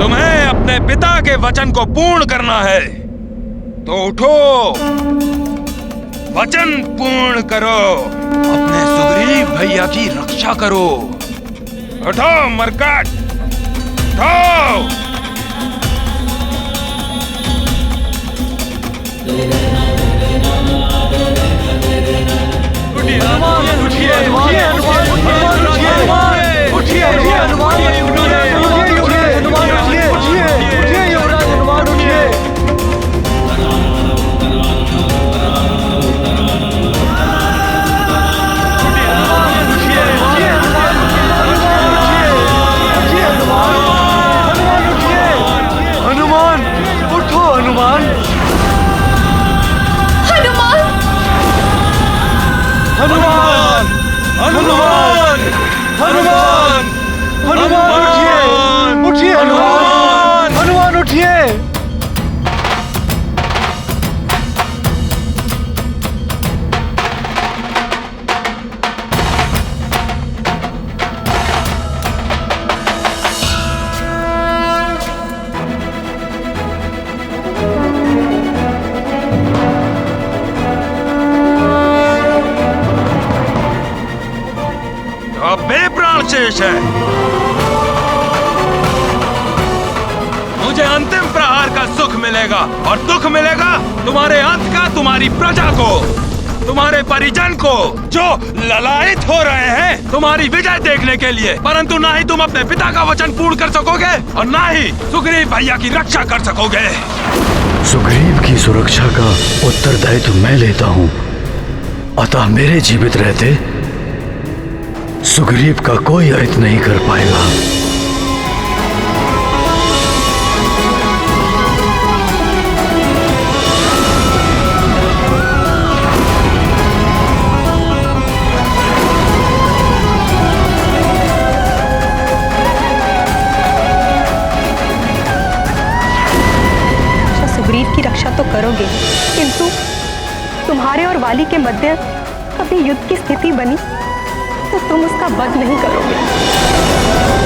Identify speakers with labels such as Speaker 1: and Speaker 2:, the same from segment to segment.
Speaker 1: तुम्हें अपने पिता के वचन को पूर्ण करना है, तो उठो, वचन पूर्ण करो, अपने सुग्रीव भैया की रक्षा करो। उठो मरकट, उठो। शेष है। मुझे अंतिम प्रहार का सुख मिलेगा और दुख मिलेगा तुम्हारे अंत का, तुम्हारी प्रजा को, तुम्हारे परिजन को, जो ललायित हो रहे हैं तुम्हारी विजय देखने के लिए। परंतु ना ही तुम अपने पिता का वचन पूर्ण कर सकोगे और ना ही सुग्रीव भैया की रक्षा कर सकोगे।
Speaker 2: सुग्रीव की सुरक्षा का उत्तरदायित्व मैं लेता हूँ, अतः मेरे जीवित रहते सुग्रीव का कोई अहित नहीं कर पाएगा।
Speaker 3: सुग्रीव की रक्षा तो करोगे, किंतु तुम्हारे और वाली के मध्य कभी युद्ध की स्थिति बनी तो तुम उसका वध नहीं करोगे।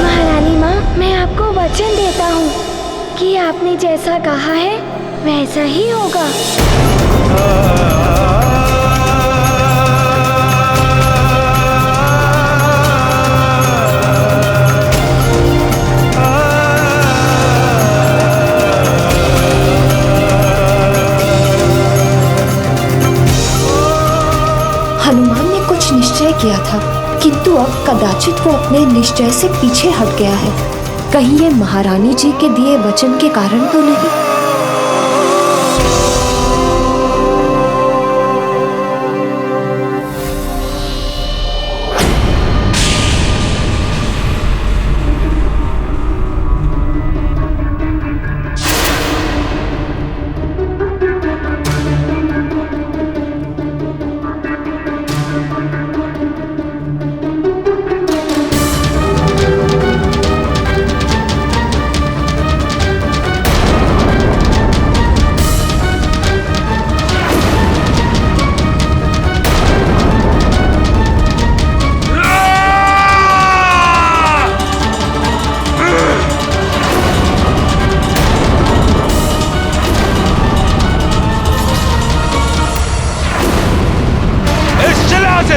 Speaker 4: महारानी माँ, मैं आपको वचन देता हूँ कि आपने जैसा कहा है वैसा ही होगा।
Speaker 5: हनुमान ने कुछ निश्चय किया था, किंतु अब कदाचित वो अपने निश्चय से पीछे हट गया है। कहीं ये महारानी जी के दिए वचन के कारण तो नहीं?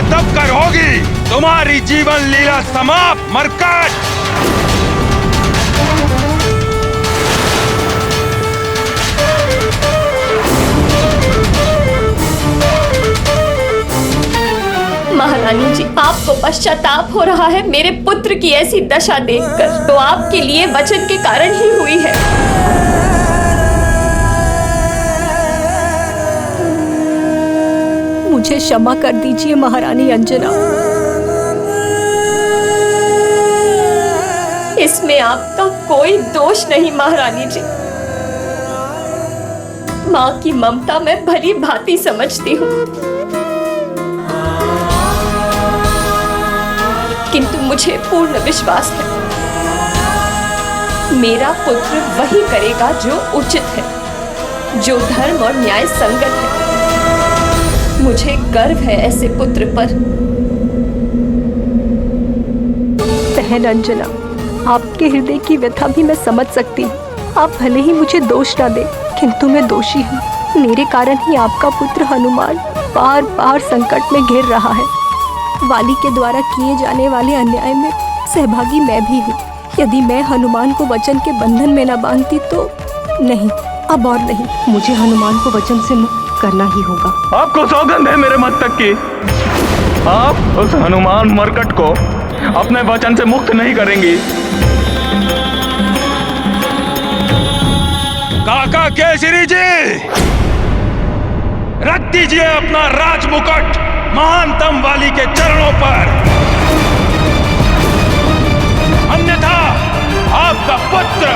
Speaker 1: तब कर होगी तुम्हारी जीवन लीला समाप्त मरकट।
Speaker 6: महारानी जी, आपको पश्चाताप हो रहा है मेरे पुत्र की ऐसी दशा देखकर, तो आपके लिए वचन के कारण ही हुई है।
Speaker 3: मुझे क्षमा कर दीजिए महारानी अंजना।
Speaker 6: इसमें आपका कोई दोष नहीं महारानी जी। माँ की ममता मैं भली भांति समझती हूँ, किंतु मुझे पूर्ण विश्वास है मेरा पुत्र वही करेगा जो उचित है, जो धर्म और न्याय संगत है। मुझे गर्व है ऐसे पुत्र पर।
Speaker 3: बहन अंजना, आपके हृदय की व्यथा भी मैं समझ सकती हूँ। आप भले ही मुझे दोष ना दे, किंतु मैं दोषी हूँ। मेरे कारण ही आपका पुत्र हनुमान बार बार संकट में घिर रहा है। वाली के द्वारा किए जाने वाले अन्याय में सहभागी मैं भी हूँ। यदि मैं हनुमान को वचन के बंधन में न बांधती तो नहीं, अब और नहीं, मुझे हनुमान को वचन से मुक्त करना ही होगा।
Speaker 1: आपको सौगंध है मेरे मस्तक की, आप उस हनुमान मरकट को अपने वचन से मुक्त नहीं करेंगी। काका केसरी जी, रख दीजिए अपना राजमुकुट महानतम वाली के चरणों पर, अन्यथा आपका पुत्र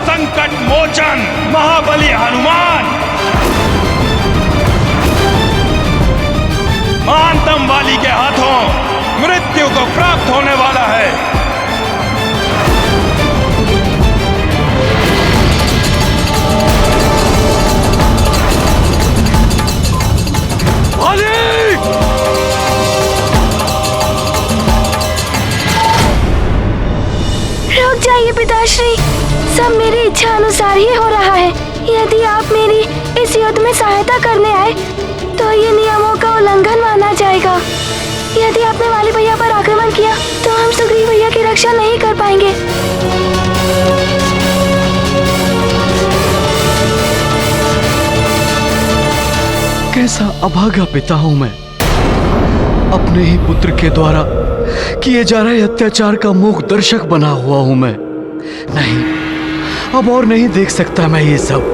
Speaker 1: संकट मोचन महाबली हनुमान महानतम वाली के हाथों मृत्यु को प्राप्त होने वाला है।
Speaker 4: रुक जाइए पिताश्री, सब मेरी इच्छा अनुसार ही हो रहा है। यदि आप मेरी इस युद्ध में सहायता करने आए तो ये नियमों का उल्लंघन माना जाएगा। यदि आपने वाली भैया पर आक्रमण किया तो हम सुग्रीव भैया की रक्षा नहीं कर पाएंगे।
Speaker 2: कैसा अभागा पिता हूं मैं, अपने ही पुत्र के द्वारा किए जा रहे अत्याचार का मूक दर्शक बना हुआ हूं मैं। नहीं, अब और नहीं देख सकता मैं ये सब।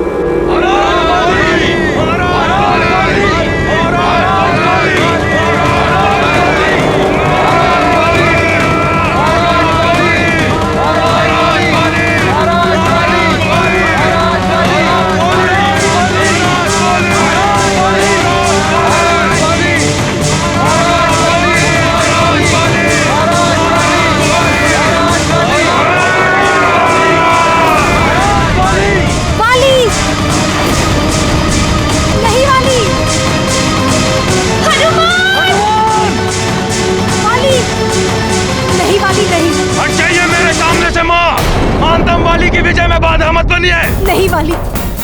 Speaker 3: नहीं वाली,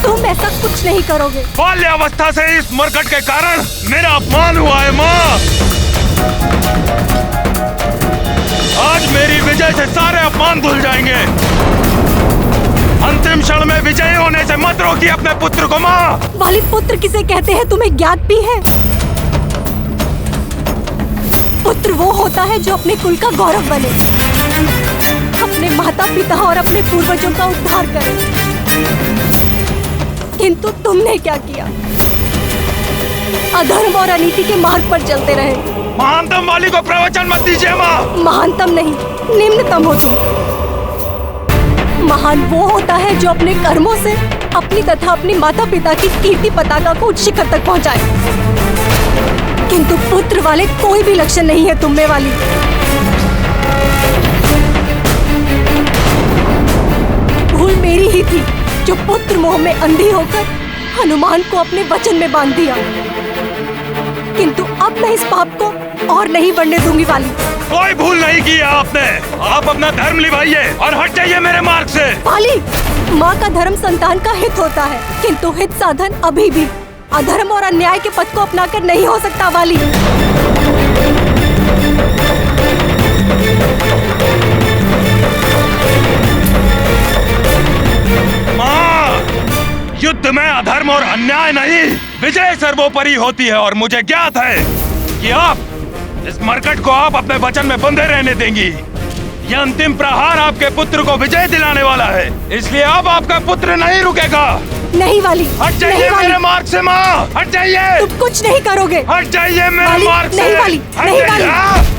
Speaker 3: तुम ऐसा कुछ नहीं करोगे।
Speaker 1: बाल्यावस्था से इस मरकट के कारण मेरा अपमान हुआ है माँ। आज मेरी विजय से सारे अपमान धुल जाएंगे। अंतिम क्षण में विजयी होने से मत रोकिए अपने पुत्र को माँ।
Speaker 3: वाली, पुत्र किसे कहते हैं तुम्हें ज्ञात भी है? पुत्र वो होता है जो अपने कुल का गौरव बने, अपने माता पिता और अपने पूर्वजों का उद्धार करे। किंतु तुमने क्या किया? अधर्म और अनीति के मार्ग पर चलते रहे।
Speaker 1: महानतम वाली को प्रवचन मत दीजिए माँ।
Speaker 3: महानतम नहीं, निम्नतम हो तुम। महान वो होता है जो अपने कर्मों से अपनी तथा अपनी माता पिता की कीर्ति पताका को उच्च शिखर तक पहुंचाए। किंतु पुत्र वाले कोई भी लक्षण नहीं है तुम में वाली। भूल मेरी ही थी जो पुत्र मोह में अंधी होकर हनुमान को अपने वचन में बांध दिया। किंतु अब मैं इस पाप को और नहीं बढ़ने दूंगी वाली।
Speaker 1: कोई भूल नहीं की है आपने। आप अपना धर्म निभाइए और हट जाइए मेरे मार्ग से।
Speaker 3: वाली, माँ का धर्म संतान का हित होता है, किंतु हित साधन अभी भी अधर्म और अन्याय के पथ को अपनाकर नहीं हो सकता वाली।
Speaker 1: माँ, युद्ध में अधर्म और अन्याय नहीं, विजय सर्वोपरि होती है। और मुझे ज्ञात है कि आप इस मरकट को आप अपने वचन में बंधे रहने देंगी। यह अंतिम प्रहार आपके पुत्र को विजय दिलाने वाला है, इसलिए अब आपका पुत्र नहीं रुकेगा।
Speaker 3: नहीं वाली,
Speaker 1: हट जाइए मेरे मार्ग से माँ, हट जाइए।
Speaker 3: तुम कुछ नहीं करोगे।
Speaker 1: हट जाइए मेरे
Speaker 3: वाली,
Speaker 1: मार्ग से।
Speaker 3: नहीं वाली, नहीं वाली।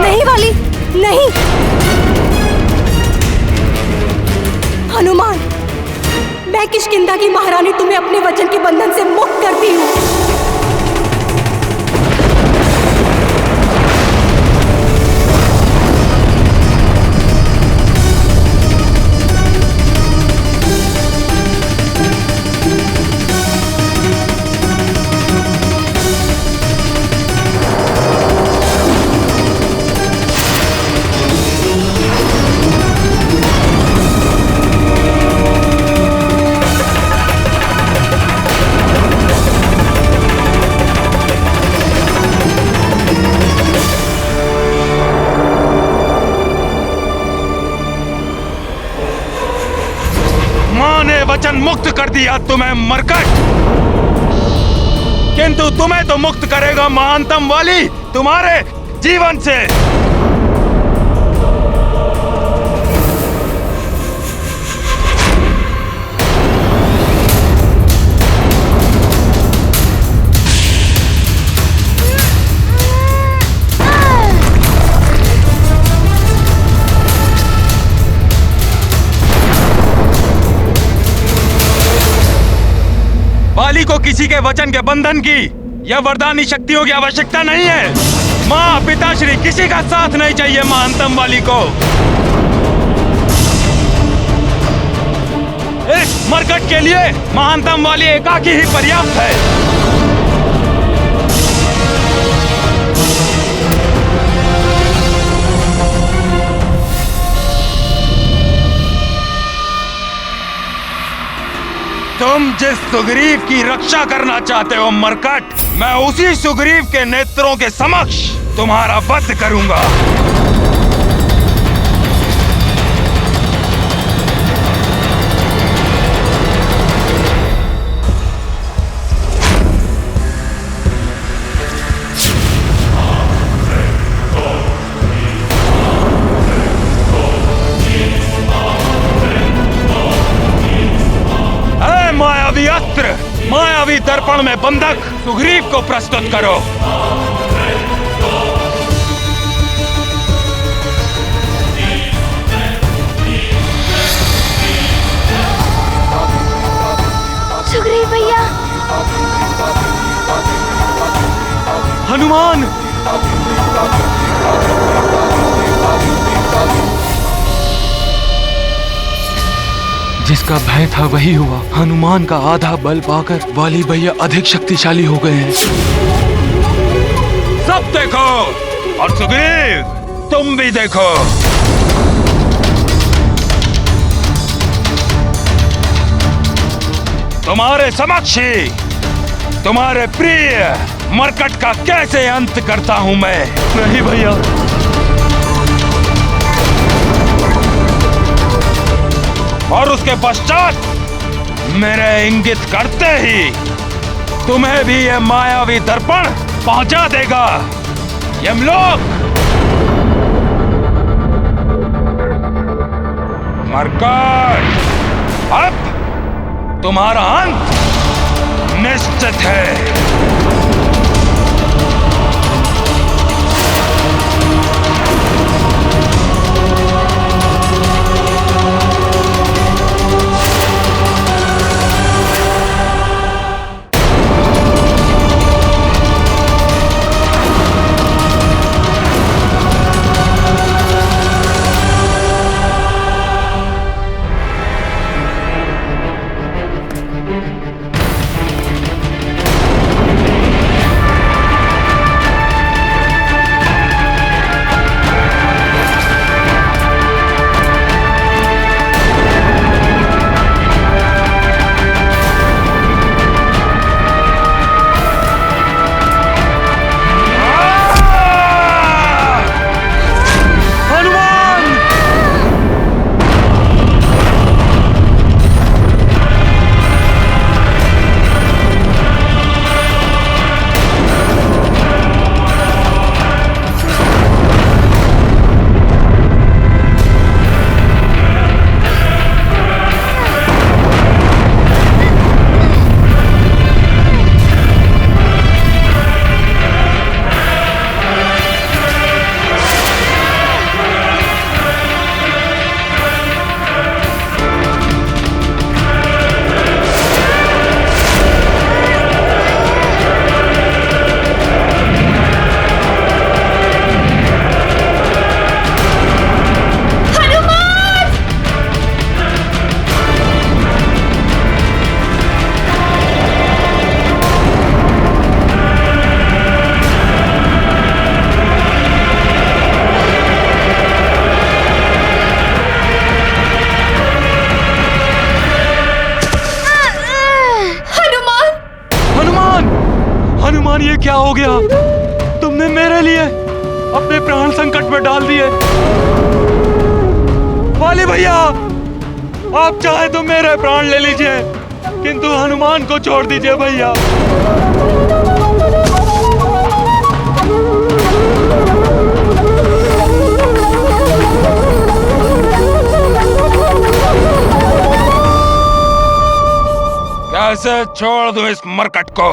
Speaker 3: नहीं वाली, नहीं। हनुमान, मैं किष्किंधा की महारानी तुम्हें अपने वचन के बंधन से मुक्त करती हूँ।
Speaker 1: कर दिया तुम्हें मरकट, किंतु तुम्हें तो मुक्त करेगा महानतम वाली तुम्हारे जीवन से। बाली को किसी के वचन के बंधन की या वरदानी शक्तियों की आवश्यकता नहीं है। माँ पिताश्री किसी का साथ नहीं चाहिए महानतम वाली को। इस मरकट के लिए महानतम वाली एकाकी ही पर्याप्त है। तुम जिस सुग्रीव की रक्षा करना चाहते हो मरकट, मैं उसी सुग्रीव के नेत्रों के समक्ष तुम्हारा वध करूंगा। मायावी अस्त्र, मायावी दर्पण में बंधक सुग्रीव को प्रस्तुत करो।
Speaker 4: सुग्रीव भैया।
Speaker 2: हनुमान! जिसका भय था वही हुआ। हनुमान का आधा बल पाकर वाली भैया अधिक शक्तिशाली हो गए हैं।
Speaker 1: सब देखो, और सुग्रीव तुम भी देखो। तुम्हारे समक्ष ही तुम्हारे प्रिय मरकट का कैसे अंत करता हूं मैं।
Speaker 2: नहीं भैया,
Speaker 1: और उसके पश्चात मेरे इंगित करते ही तुम्हें भी ये मायावी दर्पण पहुंचा देगा यमलोक। मरकट, अब तुम्हारा अंत निश्चित है।
Speaker 2: ये क्या हो गया? तुमने मेरे लिए अपने प्राण संकट में डाल दिए। वाली भैया, आप चाहे तो मेरे प्राण ले लीजिए,
Speaker 1: किंतु हनुमान को छोड़ दीजिए भैया। कैसे छोड़ दूं इस मरकट को?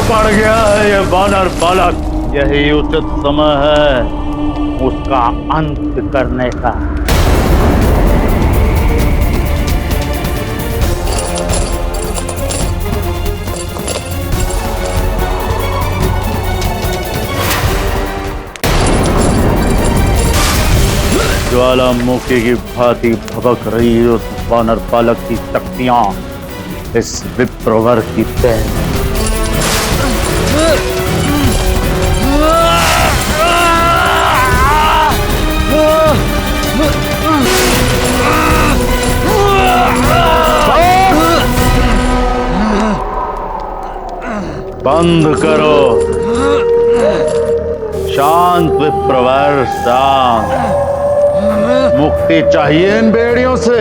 Speaker 7: पड़ गया है ये वानर बालक, यही उचित समय है उसका अंत करने का। ज्वालामुखी की भांति भभक रही उस वानर बालक की शक्तियां इस विप्रवर की तय। बंद करो, शांत विप्रवर शांत। मुक्ति चाहिए इन बेड़ियों से।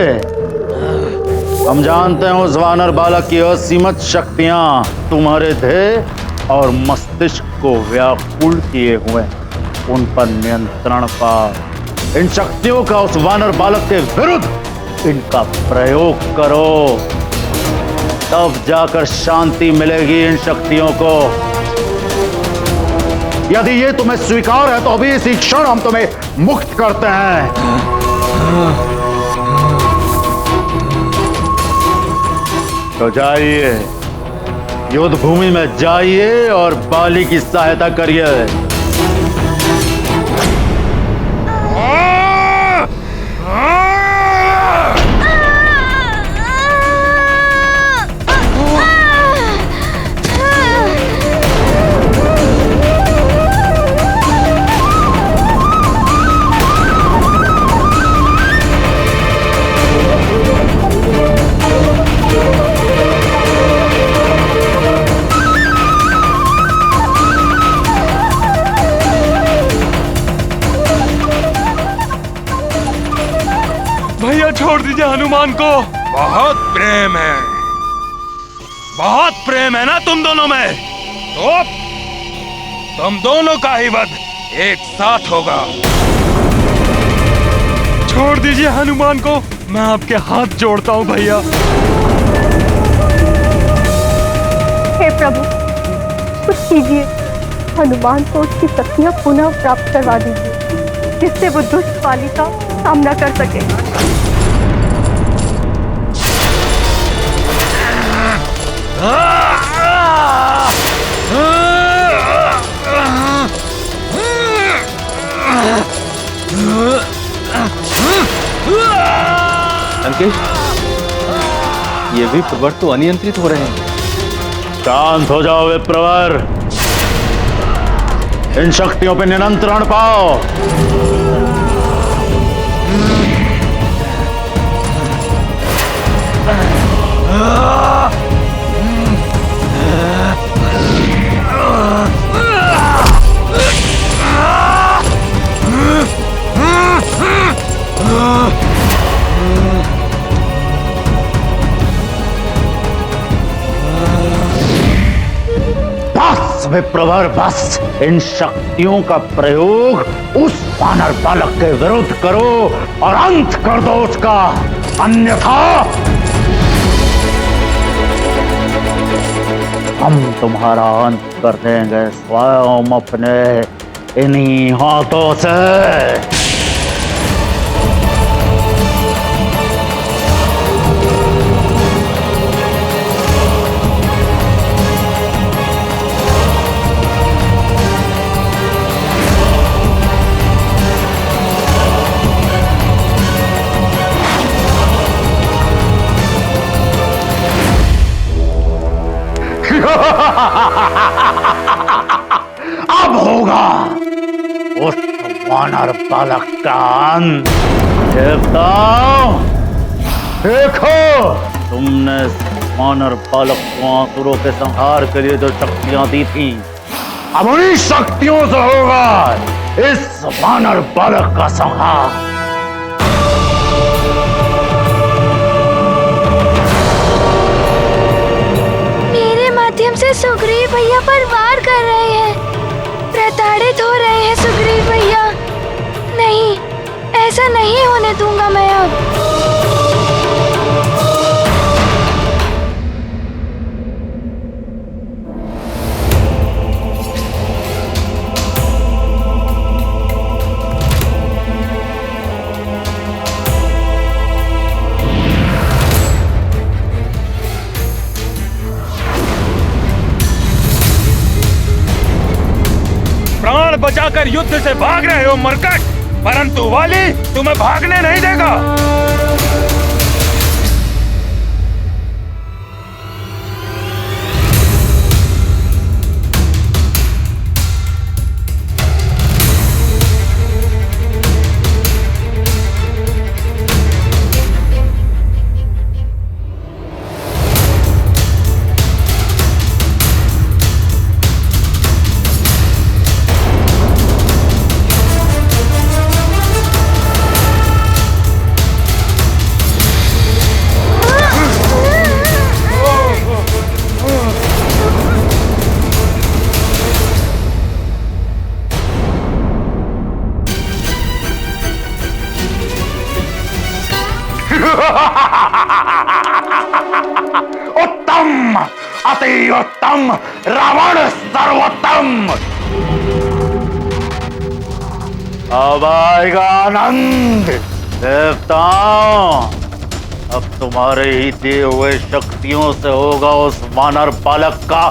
Speaker 7: हम जानते हैं उस वानर बालक की असीमित शक्तियां तुम्हारे देह और मस्तिष्क को व्याकुल किए हुए, उन पर नियंत्रण पा। इन शक्तियों का उस वानर बालक के विरुद्ध इनका प्रयोग करो, तब जाकर शांति मिलेगी इन शक्तियों को। यदि ये तुम्हें स्वीकार है तो अभी इसी क्षण हम तुम्हें मुक्त करते हैं। तो जाइए, युद्ध भूमि में जाइए और बाली की सहायता करिए।
Speaker 1: भैया छोड़ दीजिए हनुमान को। बहुत प्रेम है, बहुत प्रेम है ना तुम दोनों में, तो तुम दोनों का ही वध एक साथ होगा। छोड़ दीजिए हनुमान को, मैं आपके हाथ जोड़ता हूँ भैया।
Speaker 3: हे प्रभु, कुछ कीजिए, हनुमान को उसकी शक्तियां पुनः प्राप्त करवा दीजिए, जिससे वो दुष्ट बाली का सामना कर सके।
Speaker 2: लंकेश, ये भी प्रवर तो अनियंत्रित हो रहे हैं।
Speaker 7: शांत हो जाओ विप्रवर, इन शक्तियों पे नियंत्रण पाओ। विप्रवर बस, इन शक्तियों का प्रयोग उस वानर बालक के विरुद्ध करो और अंत कर दो उसका, अन्यथा हम तुम्हारा अंत कर देंगे स्वयं अपने इन्हीं हाथों से। अब होगा उस वानर बालक का अंत। देवताओं, देखो, तुमने वानर बालक को आसुरों के संहार के लिए जो शक्तियां दी थी, अब उन्हीं शक्तियों से होगा इस वानर बालक का संहार।
Speaker 4: माध्यम से सुग्रीव भैया पर वार कर रहे हैं, प्रताड़ित हो रहे हैं सुग्रीव भैया। नहीं, ऐसा नहीं होने दूंगा मैं अब।
Speaker 1: प्राण बचाकर युद्ध से भाग रहे हो मरकट, परंतु वाली तुम्हें भागने नहीं देगा। उत्तम, अति उत्तम, रावण सर्वोत्तम। अब आएगा आनंद। देवताओं, अब तुम्हारे ही दिए हुए शक्तियों से होगा उस वानर बालक का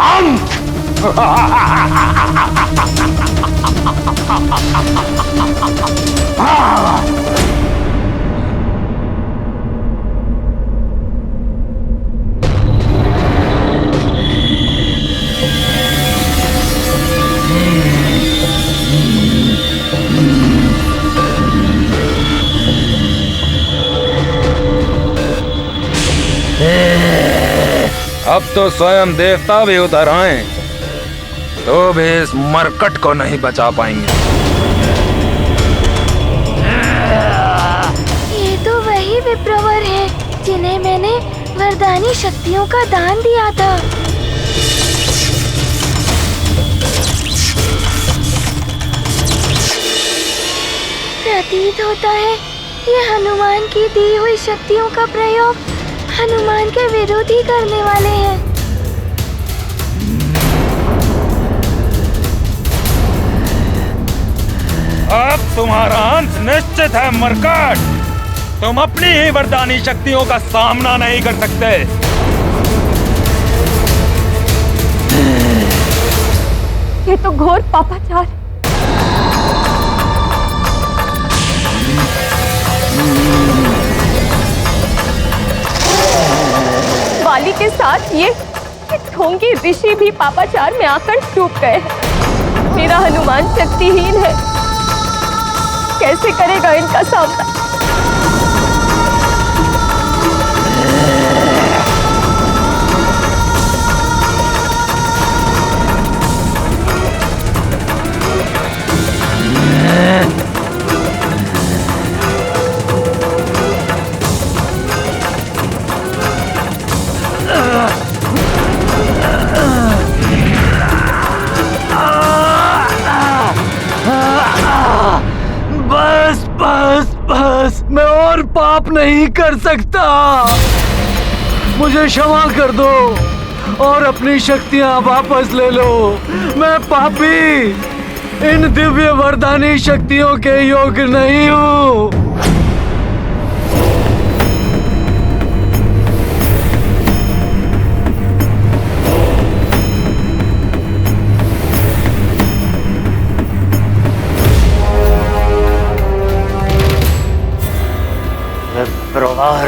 Speaker 1: अंत। अब तो स्वयं देवता भी उतर आए तो भी इस मरकट को नहीं बचा पाएंगे।
Speaker 4: ये तो वही विप्रवर हैं जिन्हें मैंने वरदानी शक्तियों का दान दिया था। प्रतीत होता है ये हनुमान की दी हुई शक्तियों का प्रयोग हनुमान के विरुद्ध ही करने वाले हैं।
Speaker 1: अब तुम्हारा अंत निश्चित है मरकट। तुम अपनी ही वरदानी शक्तियों का सामना नहीं कर सकते।
Speaker 3: ये तो घोर पापाचार है। वाली के साथ ये ढोंगी ऋषि भी पापाचार में आकर डूब गए हैं। मेरा हनुमान शक्तिहीन है, कैसे करेगा इनका सामना?
Speaker 2: बस मैं और पाप नहीं कर सकता। मुझे क्षमा कर दो। और अपनी शक्तियां वापस ले लो। मैं पापी इन दिव्य वरदानी शक्तियों के योग्य नहीं हूँ।
Speaker 7: विप्रवर,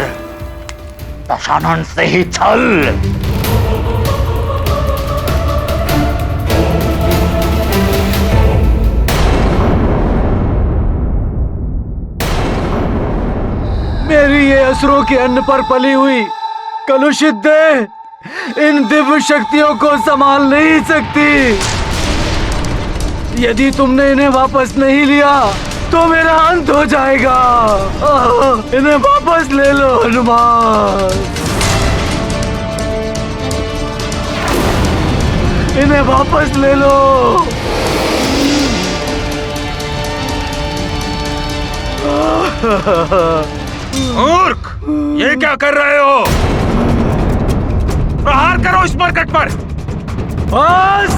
Speaker 7: दशानन से ही छल।
Speaker 2: मेरी ये असुरों के अन्न पर पली हुई कलुषित देह इन दिव्य शक्तियों को संभाल नहीं सकती। यदि तुमने इन्हें वापस नहीं लिया तो मेरा अंत हो जाएगा। इन्हें वापस ले लो हनुमान, इन्हें वापस ले लो।
Speaker 1: मूर्ख, ये क्या कर रहे हो? प्रहार करो इस मरकट पर।
Speaker 2: बस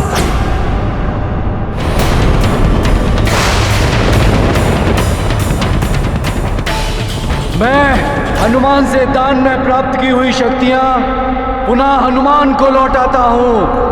Speaker 2: मैं हनुमान से दान में प्राप्त की हुई शक्तियां पुनः हनुमान को लौटाता हूं।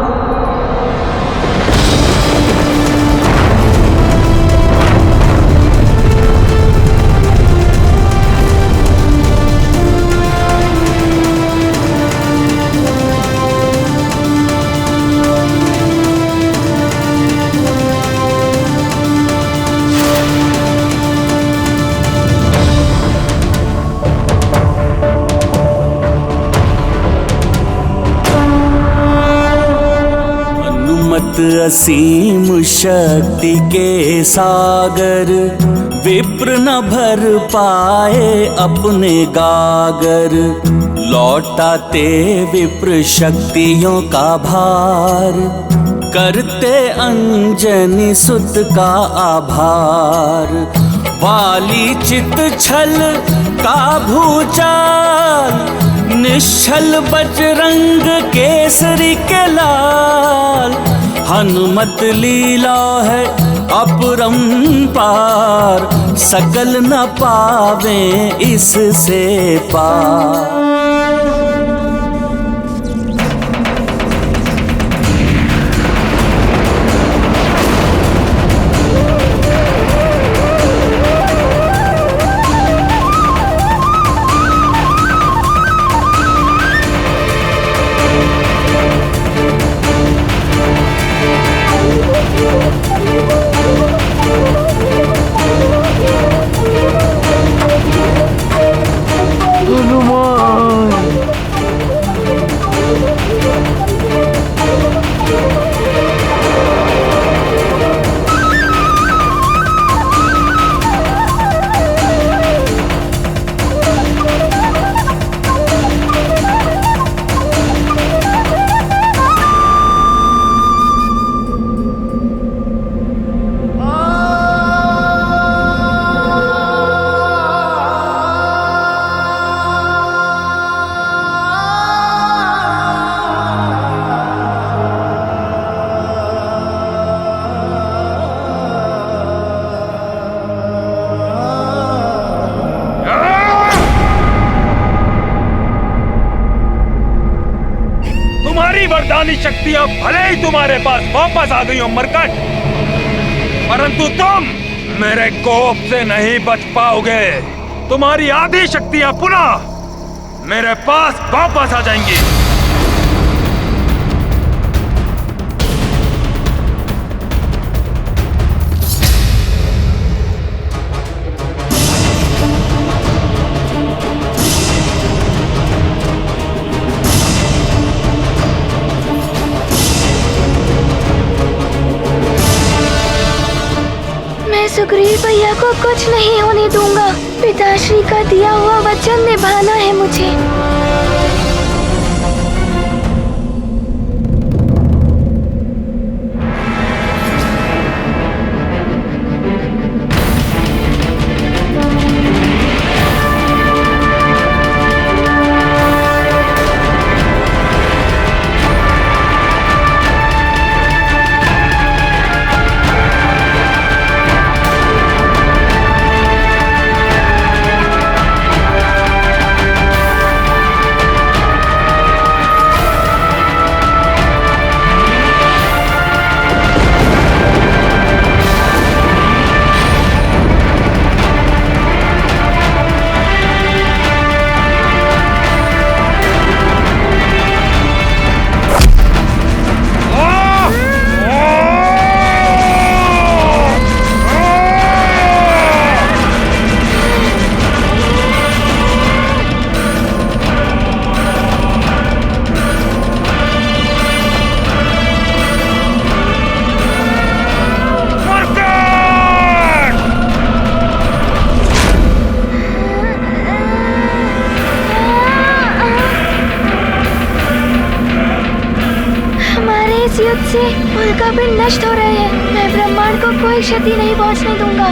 Speaker 8: असीम शक्ति के सागर, विप्र न भर पाए अपने गागर। लौटाते विप्र शक्तियों का भार, करते अंजनी सुत का आभार। वाली चित छल का भूचाल, निश्चल बजरंग केसरी के लाल। हनुमत लीला है अपरंपार, सकल न पावे इससे पार।
Speaker 1: वरदानी शक्तियां भले ही तुम्हारे पास वापस आ गई हो मरकट, परंतु तुम मेरे कोप से नहीं बच पाओगे। तुम्हारी आधी शक्तियां पुनः मेरे पास वापस आ जाएंगी।
Speaker 4: सुग्रीव भैया को कुछ नहीं होने दूंगा। पिताश्री का दिया हुआ वचन निभाना है मुझे। क्षति नहीं पहुंचने दूंगा।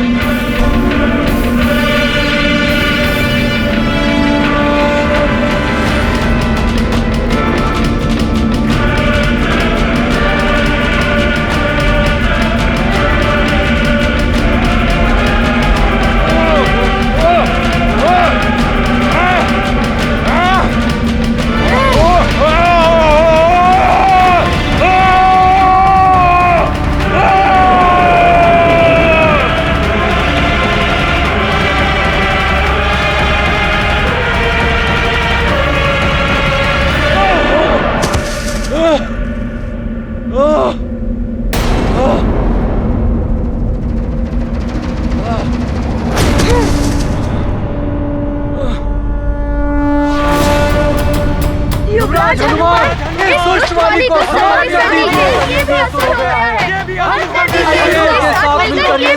Speaker 3: युवराज हनुमान, इस दुष्ट वाली को समाप्त कर दीजिए। ये भी असुर हो गया है। ये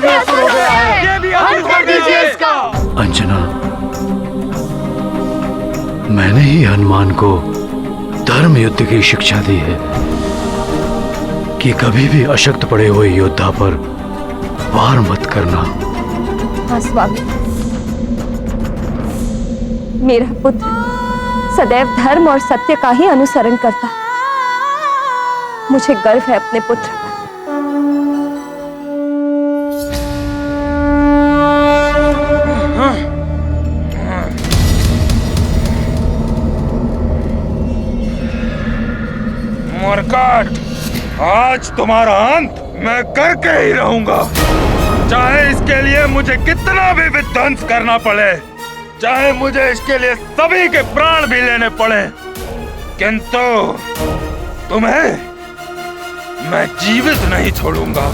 Speaker 3: भी असुर हो गया है। अंत कर दीजिए इसका।
Speaker 2: अंजना, मैंने ही हनुमान को धर्म युद्ध की शिक्षा दी है कि कभी भी अशक्त पड़े हुए योद्धा पर वार मत करना।
Speaker 3: हाँ स्वामी, मेरा पुत्र सदैव धर्म और सत्य का ही अनुसरण करता। मुझे गर्व है अपने पुत्र पर।
Speaker 1: मरकट, आज तुम्हारा अंत मैं करके ही रहूंगा, चाहे इसके लिए मुझे कितना भी विध्वंस करना पड़े, चाहे मुझे इसके लिए सभी के प्राण भी लेने पड़े, किंतु तुम्हें मैं जीवित नहीं छोड़ूंगा।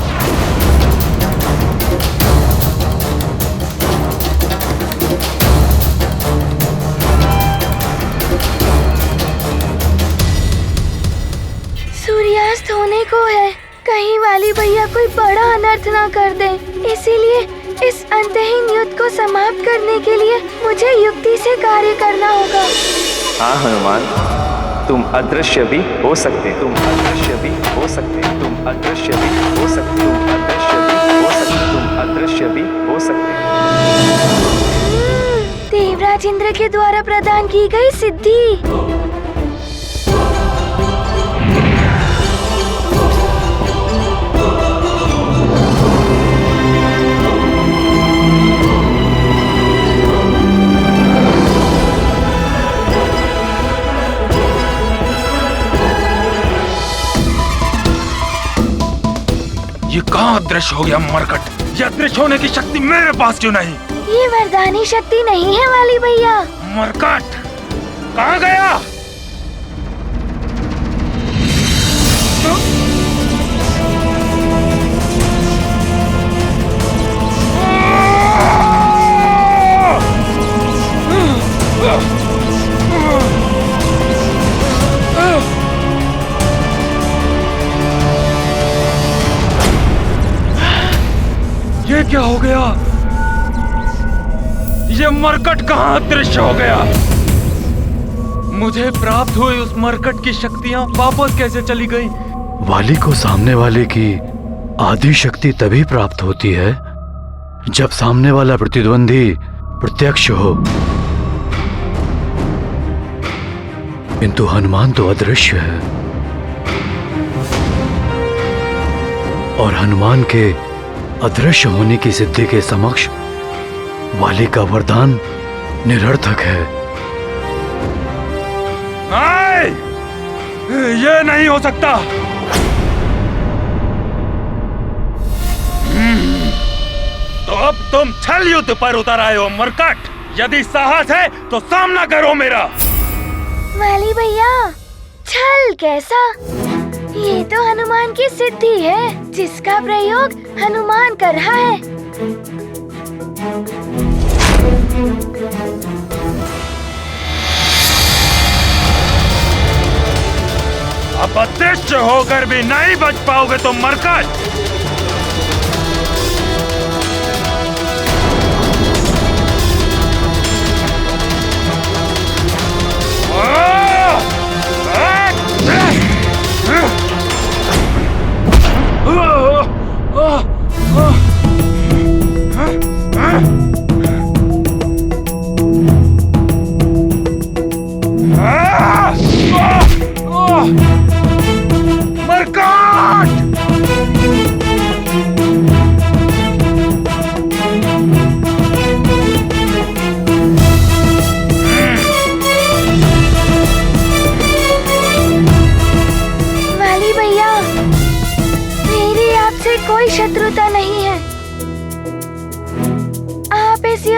Speaker 4: सूर्यास्त होने को है, कहीं वाली भैया कोई बड़ा अनर्थ ना कर दे, इसीलिए इस अंतहीन युद्ध को समाप्त करने के लिए मुझे युक्ति से कार्य करना होगा।
Speaker 9: हाँ हनुमान, तुम अदृश्य भी हो सकते, तुम अदृश्य भी हो सकते, तुम अदृश्य भी हो सकते, तुम अदृश्य भी हो सकते, तुम अदृश्य भी हो सकते।
Speaker 4: देवराज इंद्र के द्वारा प्रदान की गई सिद्धि।
Speaker 1: ये कहाँ अदृश्य हो गया मरकट? ये अदृश्य होने की शक्ति मेरे पास क्यों नहीं?
Speaker 4: ये वरदानी शक्ति नहीं है वाली भैया।
Speaker 1: मरकट कहाँ गया? ये क्या हो गया? ये मरकट कहाँ अदृश्य हो गया? मुझे प्राप्त हुई उस मरकट की शक्तियां वापस कैसे चली गई?
Speaker 2: वाली को सामने वाले की आदि शक्ति तभी प्राप्त होती है जब सामने वाला प्रतिद्वंदी प्रत्यक्ष हो, किंतु हनुमान तो अदृश्य है और हनुमान के अदृश्य होने की सिद्धि के समक्ष वाली का वरदान निरर्थक है।
Speaker 1: नहीं, ये नहीं हो सकता। तो अब तुम छल युद्ध पर उतर आए हो मरकट। यदि साहस है तो सामना करो मेरा।
Speaker 4: वाली भैया, छल कैसा? ये तो हनुमान की सिद्धि है जिसका प्रयोग हनुमान कर रहा है।
Speaker 1: अब अदृश्य होकर भी नहीं बच पाओगे तुम मरकट।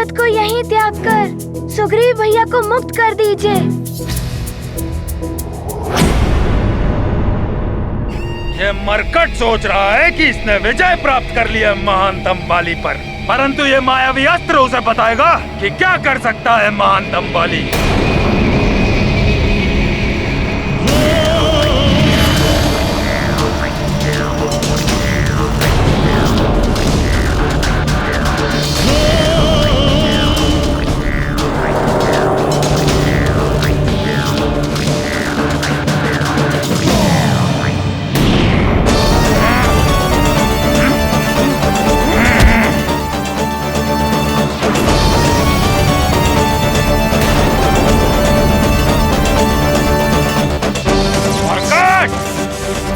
Speaker 4: रथ को यहीं त्याग कर सुग्रीव भैया को मुक्त कर दीजिए।
Speaker 1: ये मरकट सोच रहा है कि इसने विजय प्राप्त कर लिया महानतम बाली पर, परंतु ये मायावी अस्त्र उसे बताएगा कि क्या कर सकता है महानतम बाली।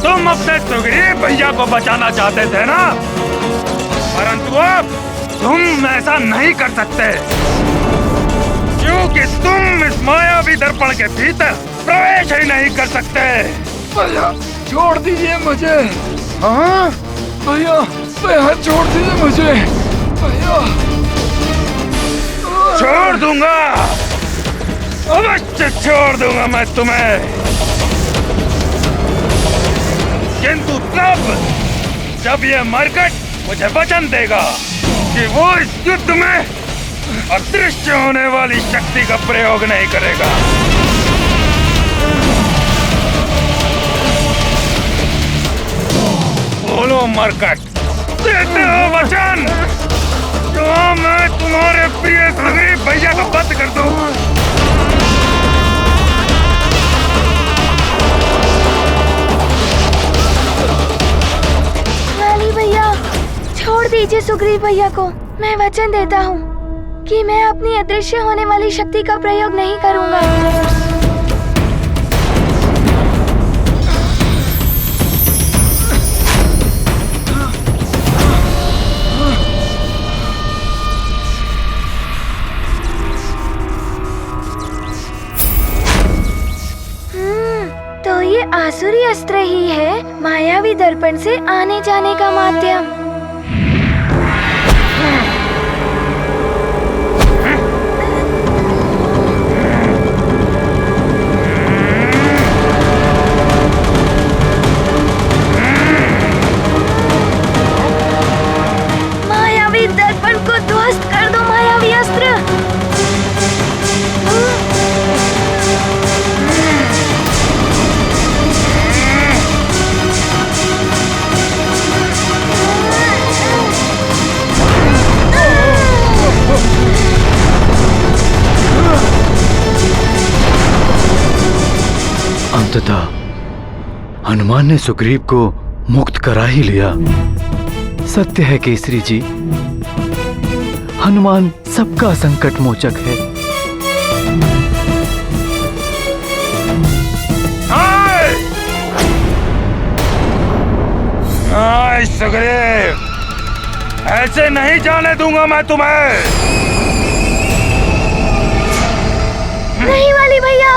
Speaker 1: तुम अपने सुग्रीव भैया को बचाना चाहते थे ना, परंतु अब तुम ऐसा नहीं कर सकते, क्योंकि तुम इस मायावी दर्पण के भीतर प्रवेश ही नहीं कर सकते।
Speaker 10: भैया छोड़ दीजिए मुझे। हाँ भैया, भैया छोड़ दीजिए मुझे भैया।
Speaker 1: छोड़ दूंगा, अवश्य छोड़ दूंगा मैं तुम्हें, किंतु तब जब ये मरकट मुझे वचन देगा कि वो इस युद्ध में अदृश्य होने वाली शक्ति का प्रयोग नहीं करेगा। बोलो मरकट, देते हो वचन तो मैं तुम्हारे प्रिय सुग्रीव भैया का वध कर दूं।
Speaker 4: भैया छोड़ दीजिए सुग्रीव भैया को। मैं वचन देता हूँ कि मैं अपनी अदृश्य होने वाली शक्ति का प्रयोग नहीं करूँगा। तो ये आसुरी अस्त्र ही है मायावी दर्पण से आने जाने का माध्यम। मायावी दर्पण को ध्वस्त कर दो मायावी अस्त्र।
Speaker 2: अंततः हनुमान ने सुग्रीव को मुक्त करा ही लिया। सत्य है केसरी जी, हनुमान सबका संकट मोचक है।
Speaker 1: हाय सुग्रीव, ऐसे नहीं जाने दूंगा मैं तुम्हें।
Speaker 4: नहीं वाली भैया,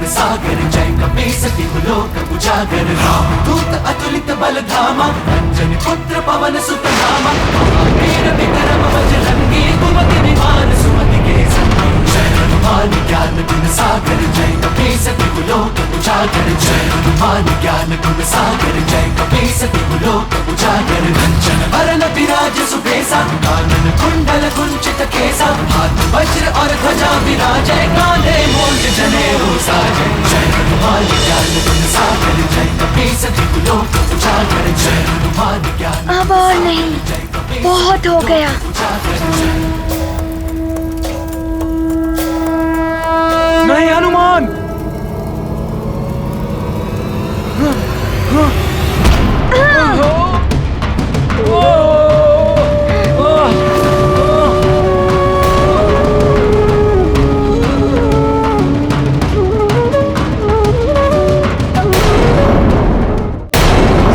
Speaker 8: सागर जय कपीसति लोक उजागर राम दूत अतुलित बल धामा अंजनी पुत्र पवन सुत नामा महावीर विक्रम बजरंगी कुमति निवार सुमति के संगी जय हनुमान ज्ञान गुण सागर जय कपीसति लोक उजागर जय हनुमान ज्ञान गुण सागर जय कपीसति लोक उजागर कंचन वरन विराज सुबेसा कानन कुंडल कुंचित केसा हाथ वज्र और ध्वजा विराजय कांधे मूंज जनेऊ साजय जय हनुमान ज्ञान गुण सागर जय कपीसति लोक उजागर जय हनुमान ज्ञान।
Speaker 4: अब और नहीं, बहुत हो गया।
Speaker 1: नहीं हनुमान,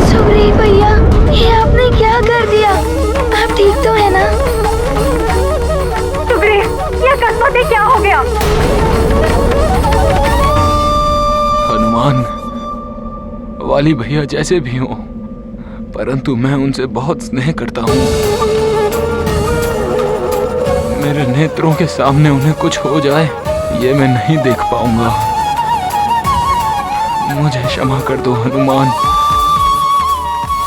Speaker 4: सुग्रीव भैया, ये आपने क्या कर दिया? आप ठीक तो है ना?
Speaker 3: हो गया?
Speaker 10: हनुमान, वाली भैया जैसे भी हो, परंतु मैं उनसे बहुत स्नेह करता हूँ। मेरे नेत्रों के सामने उन्हें कुछ हो जाए, ये मैं नहीं देख पाऊंगा। मुझे क्षमा कर दो हनुमान।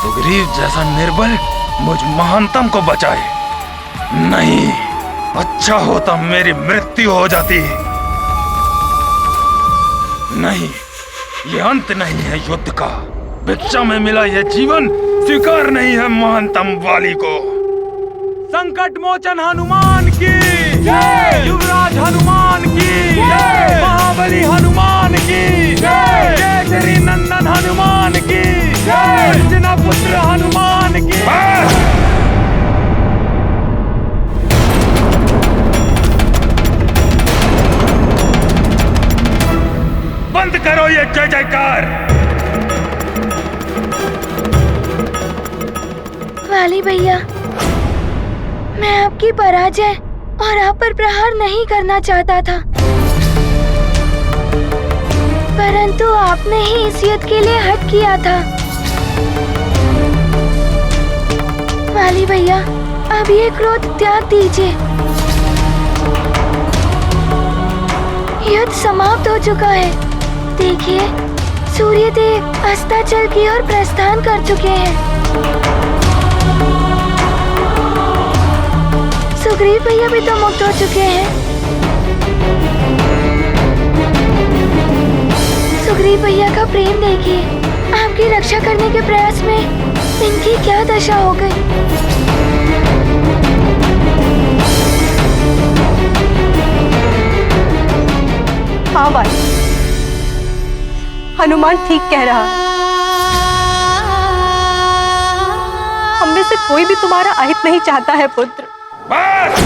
Speaker 1: सुग्रीव जैसा निर्बल मुझ महानतम को बचाए। नहीं, अच्छा होता मेरी मृत्यु हो जाती। नहीं, ये अंत नहीं है युद्ध का। भिक्षा में मिला यह जीवन स्वीकार नहीं है महानतम वाली को। संकट मोचन हनुमान की जय, युवराज हनुमान की जय, महाबली हनुमान की जय, केसरी नंदन हनुमान की जय, अर्जुन पुत्र हनुमान की। बंद करो ये जय जयकार।
Speaker 4: वाली भैया, मैं आपकी पराजय और आप पर प्रहार नहीं करना चाहता था, परंतु आपने ही इस युद्ध के लिए हट किया था। वाली भैया, अब ये क्रोध त्याग दीजिए। युद्ध समाप्त हो चुका है। देखिए, सूर्यदेव अस्ताचल की ओर प्रस्थान कर चुके हैं। सुग्रीव भैया भी तो मुक्त हो चुके हैं। सुग्रीव भैया का प्रेम देखिए, आपकी रक्षा करने के प्रयास में इनकी क्या दशा हो गई।
Speaker 3: हाँ भाई, हनुमान ठीक कह रहा है। हम में से कोई भी तुम्हारा अहित नहीं चाहता है पुत्र।
Speaker 1: बस!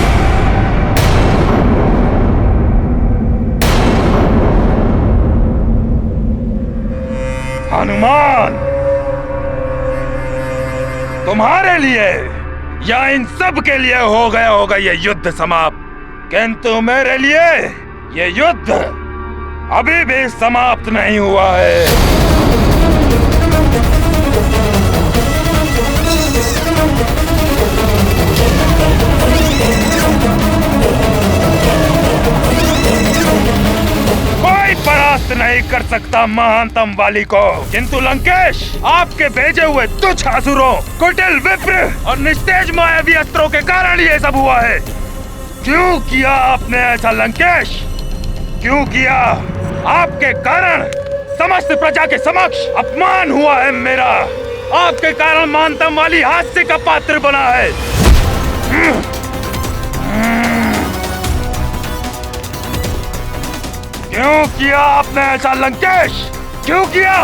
Speaker 1: हनुमान, तुम्हारे लिए या इन सब के लिए हो गया होगा ये युद्ध समाप्त, किंतु मेरे लिए ये युद्ध अभी भी समाप्त नहीं हुआ है। कोई परास्त नहीं कर सकता महानतम वाली को, किंतु लंकेश, आपके भेजे हुए तुच्छ असुरों, कुटिल विप्र और निस्तेज मायावी अस्त्रों के कारण ये सब हुआ है। क्यों किया आपने ऐसा लंकेश? क्यों किया? आपके कारण समस्त प्रजा के समक्ष अपमान हुआ है मेरा। आपके कारण महानतम वाली हास्य का पात्र बना है। क्यों किया आपने ऐसा लंकेश? क्यों किया?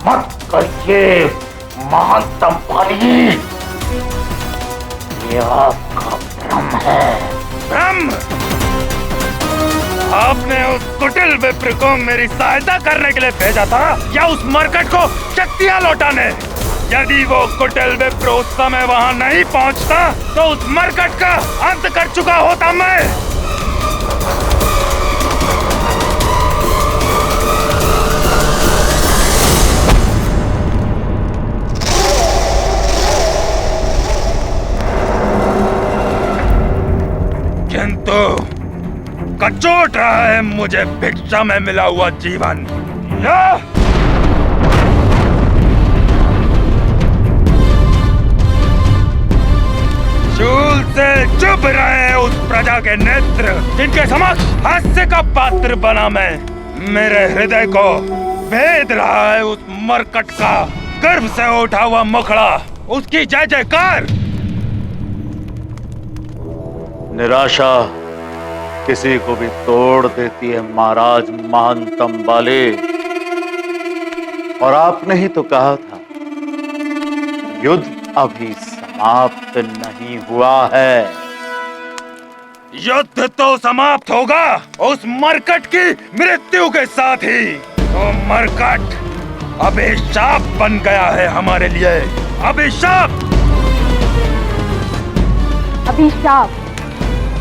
Speaker 7: मत करिए महानतम वाली, ये आपका भ्रम है।
Speaker 1: भ्रम? आपने उस कुटिल विप्र को मेरी सहायता करने के लिए भेजा था या उस मरकट को शक्तियां लौटाने? यदि वो कुटिल विप्र उस समय वहां नहीं पहुंचता तो उस मरकट का अंत कर चुका होता मैं। किंतु कचोट रहा है मुझे भिक्षा में मिला हुआ जीवन। शूल से चुभ रहे उस प्रजा के नेत्र जिनके समक्ष हास्य का पात्र बना मैं। मेरे हृदय को भेद रहा है उस मरकट का गर्भ से उठा हुआ मुखड़ा, उसकी जय जयकार।
Speaker 7: निराशा किसी को भी तोड़ देती है महाराज महानतम वाले। और आपने ही तो कहा था युद्ध अभी समाप्त नहीं हुआ है।
Speaker 1: युद्ध तो समाप्त होगा उस मरकट की मृत्यु के साथ ही। तो मरकट अभिशाप बन गया है हमारे लिए। अभिशाप।
Speaker 3: अभिशाप?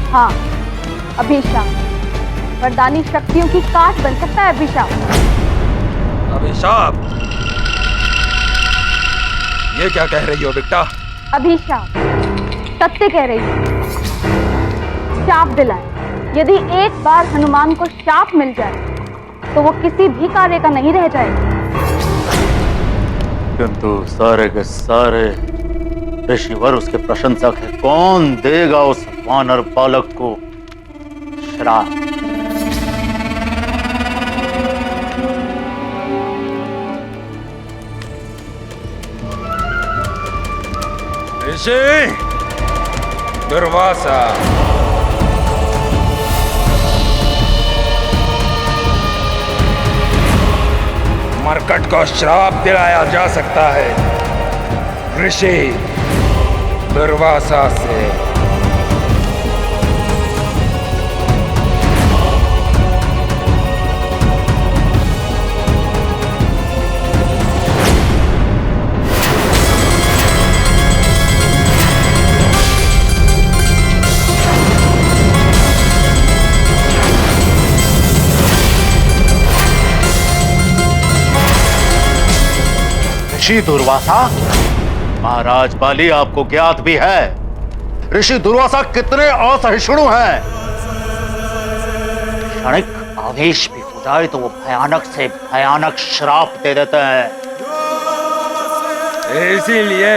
Speaker 11: हाँ, अभिशाप वरदानी शक्तियों की काट बन सकता है। अभिशाप
Speaker 1: अभिशाप? ये क्या कह रही हो बेटा?
Speaker 11: अभिशाप सत्य कह रही हूँ। शाप दिलाए। यदि एक बार हनुमान को शाप मिल जाए तो वो किसी भी कार्य का नहीं रह जाएगा।
Speaker 7: किंतु सारे के सारे ऋषिवर उसके प्रशंसक है। कौन देगा उस वानर बालक को श्राप?
Speaker 1: ऋषि दुर्वासा, मरकट को श्राप दिलाया जा सकता है ऋषि दुर्वासा से।
Speaker 7: ऋषि दुर्वासा? महाराज बाली, आपको ज्ञात भी है ऋषि दुर्वासा कितने असहिष्णु हैं। क्षणिक आवेश भी हो जाए तो वो भयानक से भयानक श्राप दे देते हैं।
Speaker 1: इसीलिए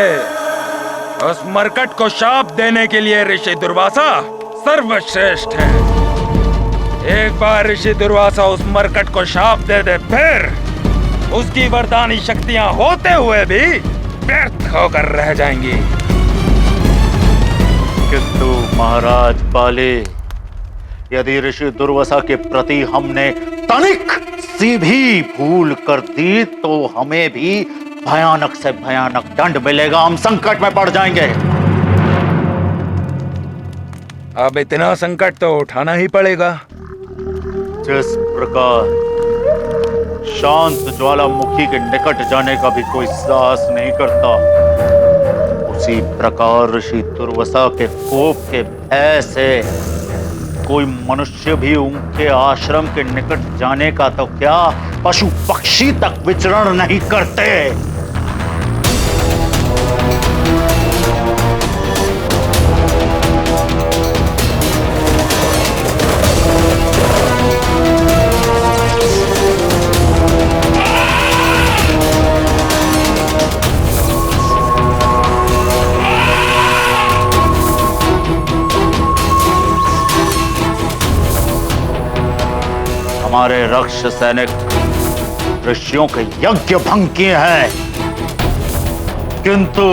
Speaker 1: उस मरकट को शाप देने के लिए ऋषि दुर्वासा सर्वश्रेष्ठ है। एक बार ऋषि दुर्वासा उस मरकट को शाप दे दे, फिर उसकी वरदानी शक्तियां होते हुए भी व्यर्थ होकर रह जाएंगी।
Speaker 7: किंतु महाराज बाले, यदि ऋषि दुर्वासा के प्रति हमने तनिक सी भी भूल कर दी तो हमें भी भयानक से भयानक दंड मिलेगा। हम संकट में पड़ जाएंगे।
Speaker 1: अब इतना संकट तो उठाना ही पड़ेगा।
Speaker 7: जिस प्रकार शांत ज्वालामुखी के निकट जाने का भी कोई साहस नहीं करता, उसी प्रकार ऋषि दुर्वासा के कोप के भय से कोई मनुष्य भी उनके आश्रम के निकट जाने का तो क्या, पशु पक्षी तक विचरण नहीं करते। हमारे रक्ष सैनिक ऋषियों के यज्ञ भंग किए हैं, किंतु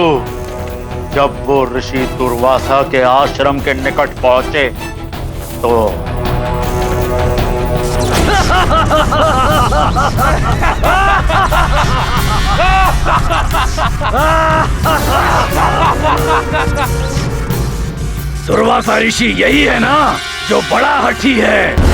Speaker 7: जब वो ऋषि दुर्वासा के आश्रम के निकट पहुंचे तो
Speaker 1: दुर्वासा ऋषि यही है ना जो बड़ा हठी है।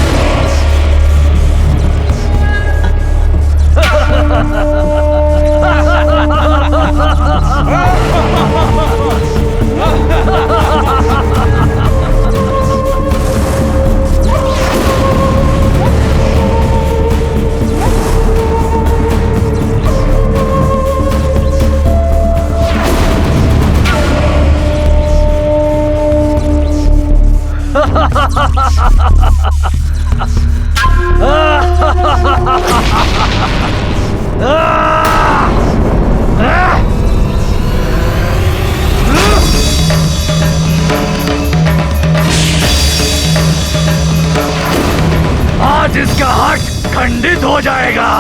Speaker 1: आज इसका हट खंडित हो जाएगा।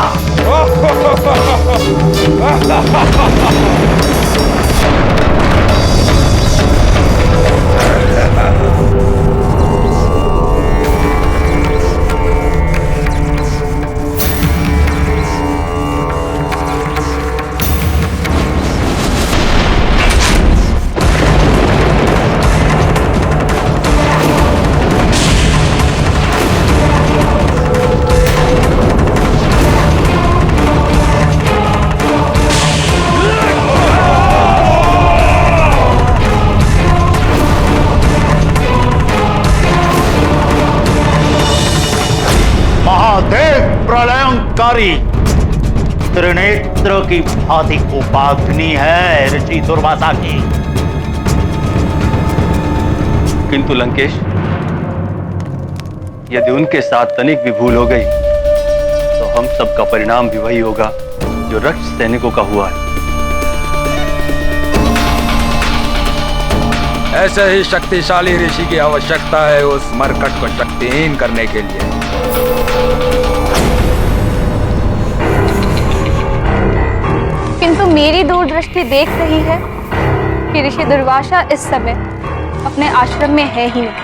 Speaker 7: चिंगारी त्रिनेत्र की भांति उपाग्नि है ऋषि दुर्वासा की।
Speaker 9: किंतु लंकेश, यदि उनके साथ तनिक भी भूल हो गई तो हम सबका परिणाम भी वही होगा जो रक्त सैनिकों का हुआ है।
Speaker 10: ऐसे ही शक्तिशाली ऋषि की आवश्यकता है उस मरकट को शक्तिहीन करने के लिए।
Speaker 11: किंतु मेरी दूरदृष्टि देख रही है कि ऋषि दुर्वासा इस समय अपने आश्रम में है ही नहीं।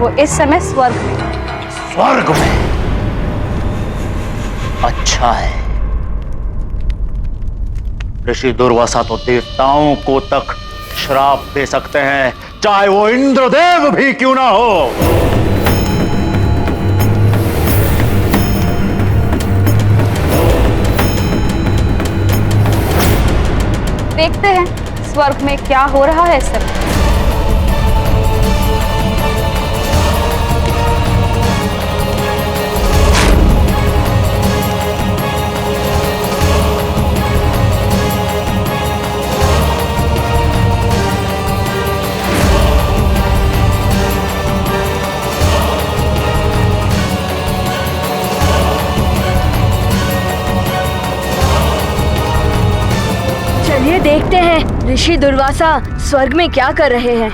Speaker 11: वो इस समय स्वर्ग में।
Speaker 7: स्वर्ग में? अच्छा है। ऋषि दुर्वासा तो देवताओं को तक श्राप दे सकते हैं, चाहे वो इंद्रदेव भी क्यों ना हो।
Speaker 11: देखते हैं स्वर्ग में क्या हो रहा है इस समय।
Speaker 4: चलिए देखते हैं ऋषि दुर्वासा स्वर्ग में क्या कर रहे हैं।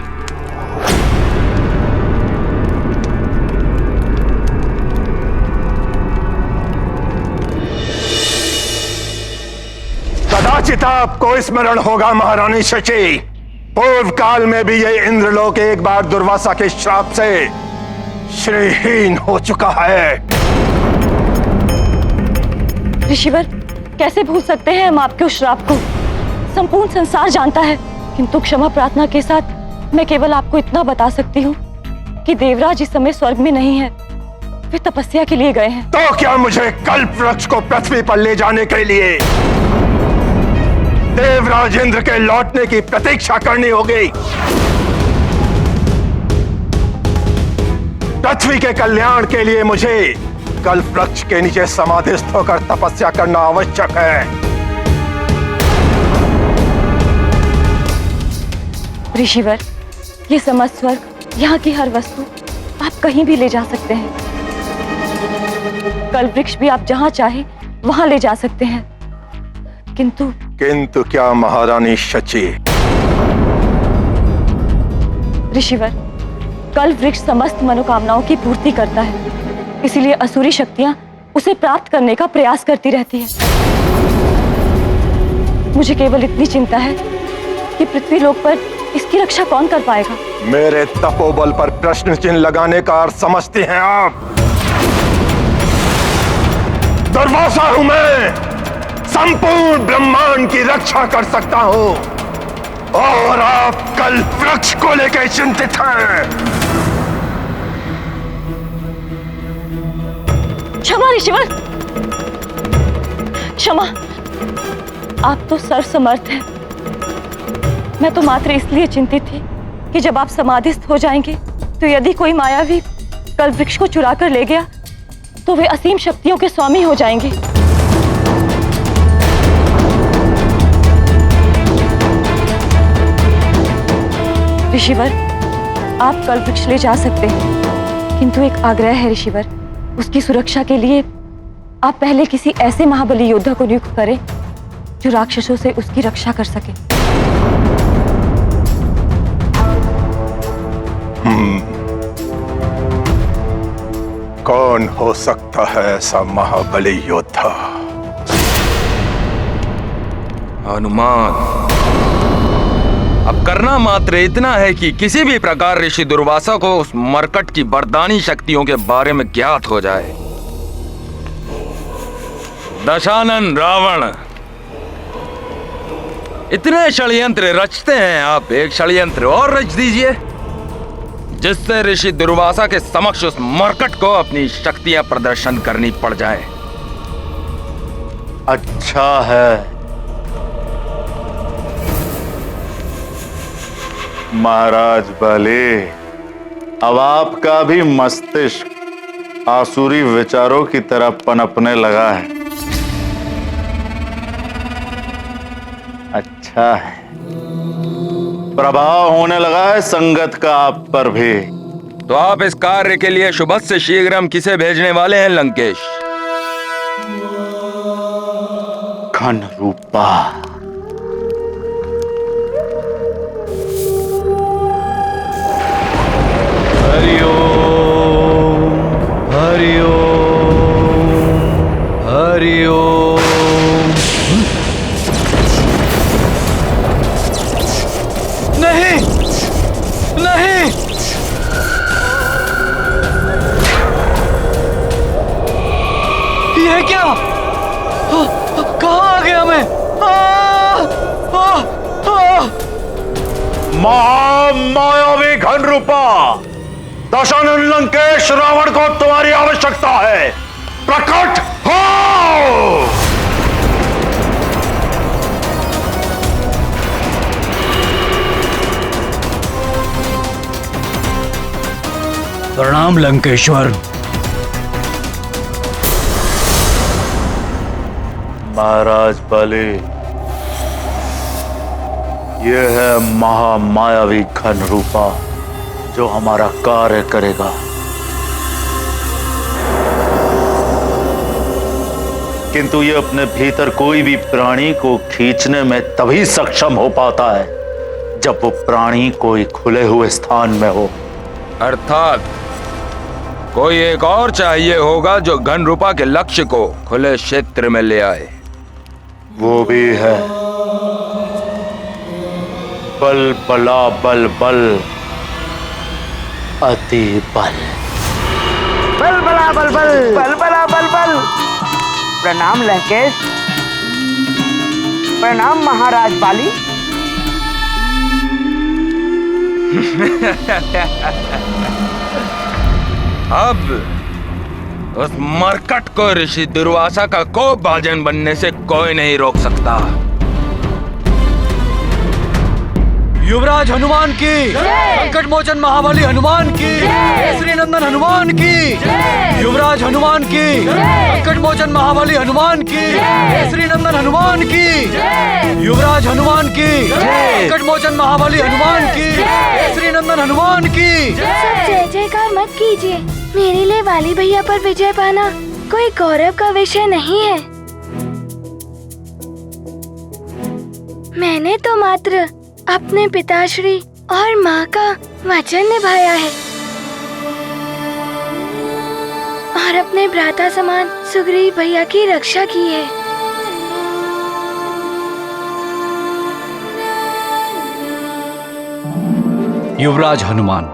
Speaker 12: कदाचित आपको स्मरण होगा महारानी शची, पूर्व काल में भी ये इंद्रलोक एक बार दुर्वासा के श्राप से श्रीहीन हो चुका है।
Speaker 13: ऋषिवर, कैसे भूल सकते हैं हम आपके उस श्राप को? संपूर्ण संसार जानता है, किंतु क्षमा प्रार्थना के साथ मैं केवल आपको इतना बता सकती हूँ कि देवराज इस समय स्वर्ग में नहीं है, वे तपस्या के लिए गए हैं।
Speaker 12: तो क्या मुझे कल्प वृक्ष को पृथ्वी पर ले जाने के लिए देवराज इंद्र के लौटने की प्रतीक्षा करनी होगी? पृथ्वी के कल्याण के लिए मुझे कल्प वृक्ष के नीचे समाधिस्थ होकर तपस्या करना आवश्यक है।
Speaker 13: ऋषिवर, ये समस्त स्वर्ग, यहाँ की हर वस्तु आप कहीं भी ले जा सकते हैं। कल्प वृक्ष भी आप जहाँ चाहे वहाँ ले जा सकते हैं। किंतु
Speaker 12: क्या महारानी शची?
Speaker 13: ऋषिवर, कल्प वृक्ष समस्त मनोकामनाओं की पूर्ति करता है, इसीलिए असुरी शक्तियाँ उसे प्राप्त करने का प्रयास करती रहती है। मुझे केवल इतनी चिंता है कि पृथ्वी लोक पर इसकी रक्षा कौन कर पाएगा?
Speaker 12: मेरे तपोबल पर प्रश्न चिन्ह लगाने का अर्थ समझते हैं आप? दुर्वासा हूं मैं, संपूर्ण ब्रह्मांड की रक्षा कर सकता हूं, और आप कल्प वृक्ष को लेकर चिंतित हैं।
Speaker 13: क्षमा ऋषिवर, क्षमा। आप तो सर्वसमर्थ हैं। मैं तो मात्र इसलिए चिंतित थी कि जब आप समाधिस्थ हो जाएंगे तो यदि कोई मायावी कल्प वृक्ष को चुरा कर ले गया तो वे असीम शक्तियों के स्वामी हो जाएंगे। ऋषिवर, आप कल्प वृक्ष ले जा सकते हैं, किंतु एक आग्रह है ऋषिवर, उसकी सुरक्षा के लिए आप पहले किसी ऐसे महाबली योद्धा को नियुक्त करें जो राक्षसों से उसकी रक्षा कर सके।
Speaker 12: कौन हो सकता है ऐसा महाबली योद्धा?
Speaker 10: हनुमान। अब करना मात्र इतना है कि किसी भी प्रकार ऋषि दुर्वासा को उस मरकट की वरदानी शक्तियों के बारे में ज्ञात हो जाए। दशानन रावण, इतने षड्यंत्र रचते हैं आप, एक षड्यंत्र और रच दीजिए जिससे ऋषि दुर्वासा के समक्ष उस मरकट को अपनी शक्तियां प्रदर्शन करनी पड़ जाए।
Speaker 7: अच्छा है महाराज बले, अब आपका भी मस्तिष्क आसुरी विचारों की तरह पनपने लगा है। अच्छा है, प्रभाव होने लगा है संगत का आप पर भी।
Speaker 10: तो आप इस कार्य के लिए शुभ से शीघ्रम किसे भेजने वाले हैं लंकेश?
Speaker 7: घन रूपा।
Speaker 2: हरिओम हरिओम हरिओम। नहीं नहीं, ये क्या? कहाँ आ गया मैं?
Speaker 7: महामायावी घन रूपा, दशानन लंकेश रावण को तुम्हारी आवश्यकता है। प्रकट हो।
Speaker 2: प्रणाम लंकेश्वर।
Speaker 7: महाराज बलि, यह है महामायावी घन रूपा जो हमारा कार्य करेगा। किंतु ये अपने भीतर कोई भी प्राणी को खींचने में तभी सक्षम हो पाता है जब वो प्राणी कोई खुले हुए स्थान में हो।
Speaker 10: अर्थात कोई एक और चाहिए होगा जो घन रूपा के लक्ष्य को खुले क्षेत्र में ले आए।
Speaker 7: वो भी है। बल बला बल बल अति बल।
Speaker 14: बल बला बल बल बल बला बल बल। प्रणाम लंकेश। प्रणाम महाराज बाली।
Speaker 10: अब उस मरकट को ऋषि दुर्वासा का कोप भाजन बनने से कोई नहीं रोक सकता।
Speaker 2: युवराज हनुमान की, संकट मोचन महाबली हनुमान की, केसरी नंदन हनुमान की। युवराज हनुमान की, संकट मोचन महाबली हनुमान की, केसरी नंदन हनुमान की। युवराज हनुमान की, संकट मोचन महाबली हनुमान की, केसरी नंदन हनुमान की।
Speaker 4: सब जय जयकार मत कीजिए। मेरे लिए वाली भैया पर विजय पाना कोई गौरव का विषय नहीं है। मैंने तो मात्र अपने पिताश्री और माँ का वचन निभाया है और अपने भ्राता समान सुग्रीव भैया की रक्षा की है।
Speaker 2: युवराज हनुमान,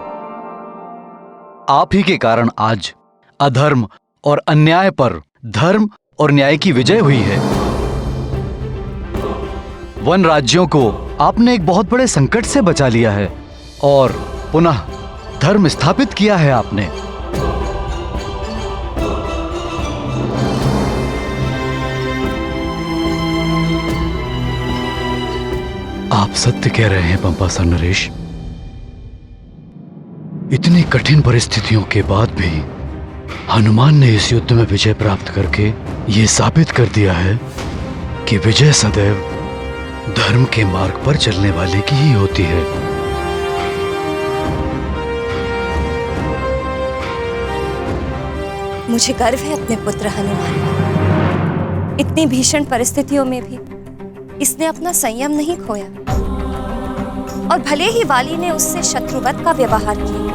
Speaker 2: आप ही के कारण आज अधर्म और अन्याय पर धर्म और न्याय की विजय हुई है। वन राज्यों को आपने एक बहुत बड़े संकट से बचा लिया है और पुनः धर्म स्थापित किया है आपने। आप सत्य कह रहे हैं पंपासन नरेश। इतनी कठिन परिस्थितियों के बाद भी हनुमान ने इस युद्ध में विजय प्राप्त करके ये साबित कर दिया है कि विजय सदैव धर्म के मार्ग पर चलने वाले की ही होती है।
Speaker 5: मुझे गर्व है अपने पुत्र हनुमान पर। इतनी भीषण परिस्थितियों में भी इसने अपना संयम नहीं खोया और भले ही वाली ने उससे शत्रुवत का व्यवहार किया,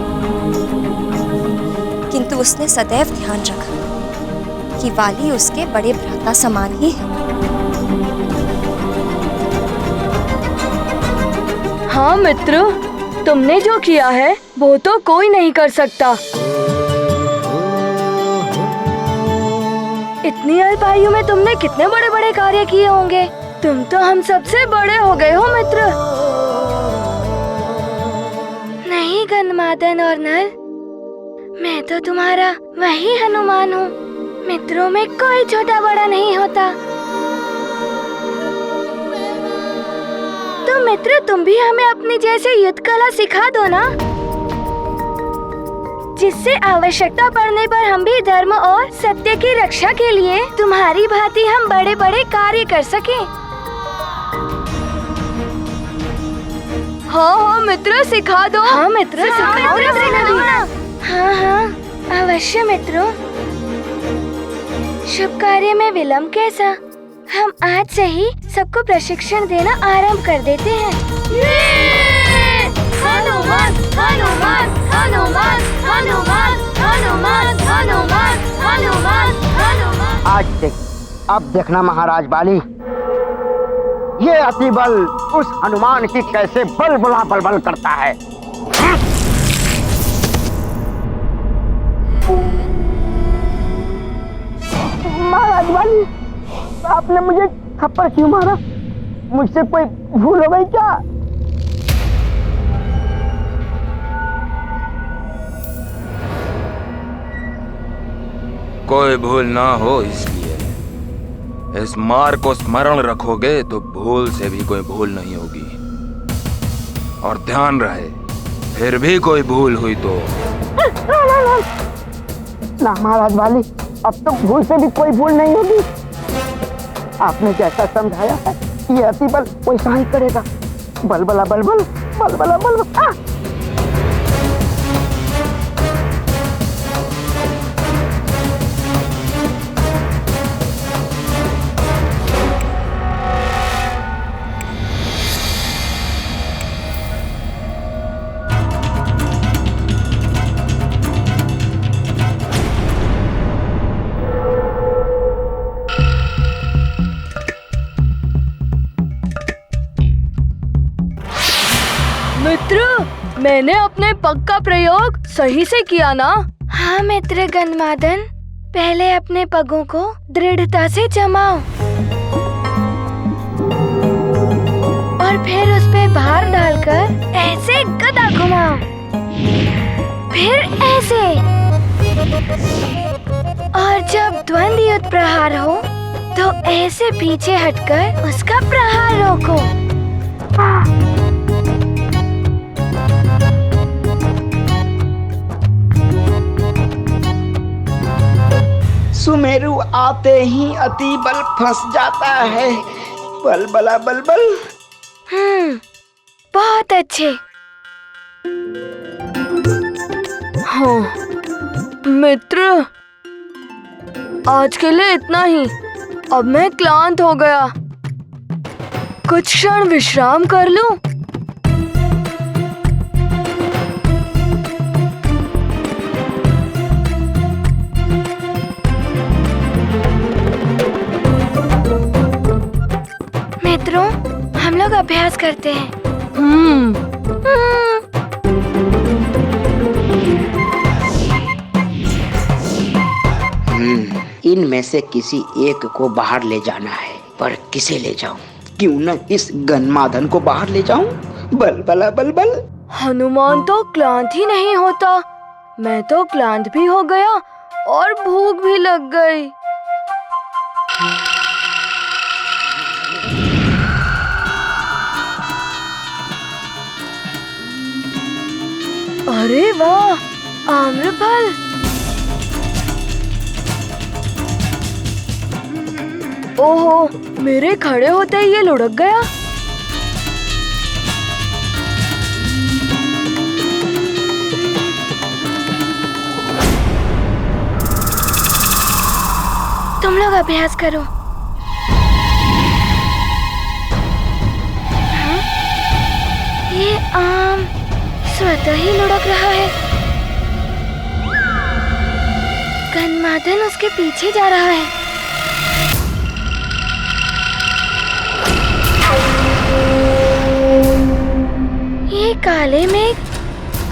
Speaker 5: किंतु उसने सदैव ध्यान रखा कि वाली उसके बड़े भ्राता समान ही है।
Speaker 4: हाँ मित्र, तुमने जो किया है वो तो कोई नहीं कर सकता। इतनी अल्प आयु में तुमने कितने बड़े बड़े कार्य किए होंगे। तुम तो हम सबसे बड़े हो गए हो मित्र। नहीं गन्धमादन और नल, मैं तो तुम्हारा वही हनुमान हूँ। मित्रों में कोई छोटा बड़ा नहीं होता। तो मित्र, तुम भी हमें अपनी जैसे युद्ध कला सिखा दो ना। जिससे आवश्यकता पड़ने पर हम भी धर्म और सत्य की रक्षा के लिए तुम्हारी भांति हम बड़े बड़े कार्य कर सकें।
Speaker 3: हाँ हाँ मित्र, सिखा दो।
Speaker 4: हाँ मित्र, सिखा दो। हाँ हाँ अवश्य मित्रों। शुभ कार्य में विलम्ब कैसा, हम आज से ही सबको प्रशिक्षण देना आरंभ कर देते हैं। हनुमान हनुमान हनुमान हनुमान हनुमान हनुमान हनुमान हनुमान।
Speaker 14: आज देख, अब देखना महाराज बाली, ये अति बल उस हनुमान की कैसे बलबला बलबल करता है। महाराज बाली, आपने मुझे थप्पड़ क्यों मारा? मुझसे कोई भूल हो गई क्या?
Speaker 10: कोई भूल ना हो इसलिए इस मार को स्मरण रखोगे तो भूल से भी कोई भूल नहीं होगी। और ध्यान रहे, फिर भी कोई भूल हुई तो
Speaker 14: ना महाराज बाली, अब तो भूल से भी कोई भूल नहीं होगी। आपने जैसा समझाया है ये अति बल वैसा ही करेगा। बलबला बलबल बलबला बलबल।
Speaker 3: मित्र, मैंने अपने पग का प्रयोग सही से किया ना?
Speaker 4: हाँ मित्र गन्धमादन, पहले अपने पगों को दृढ़ता से जमाओ और फिर उस पे भार डालकर ऐसे गदा घुमाओ, फिर ऐसे, और जब द्वंद्व युद्ध प्रहार हो तो ऐसे पीछे हटकर उसका प्रहार रोको।
Speaker 14: सुमेरु आते ही अति बल फंस जाता है। बलबला बलबल।
Speaker 4: बहुत अच्छे।
Speaker 3: हाँ मित्र, आज के लिए इतना ही। अब मैं क्लांत हो गया, कुछ क्षण विश्राम कर लूं।
Speaker 4: मित्रों, हम लोग अभ्यास करते हैं।
Speaker 14: इनमें से किसी एक को बाहर ले जाना है, पर किसे ले जाऊं? क्यों न इस गन्धमादन को बाहर ले जाऊं? बलबला बलबल।
Speaker 3: हनुमान तो क्लांत ही नहीं होता, मैं तो क्लांत भी हो गया और भूख भी लग गई। अरे वाह, आम्रफल। ओहो, मेरे खड़े होते ही ये लुढ़क गया।
Speaker 4: तुम लोग अभ्यास करो। हाँ? ये आम स्वतः ही लुढ़क रहा है। गन्धमादन उसके पीछे जा रहा है। ये काले मेघ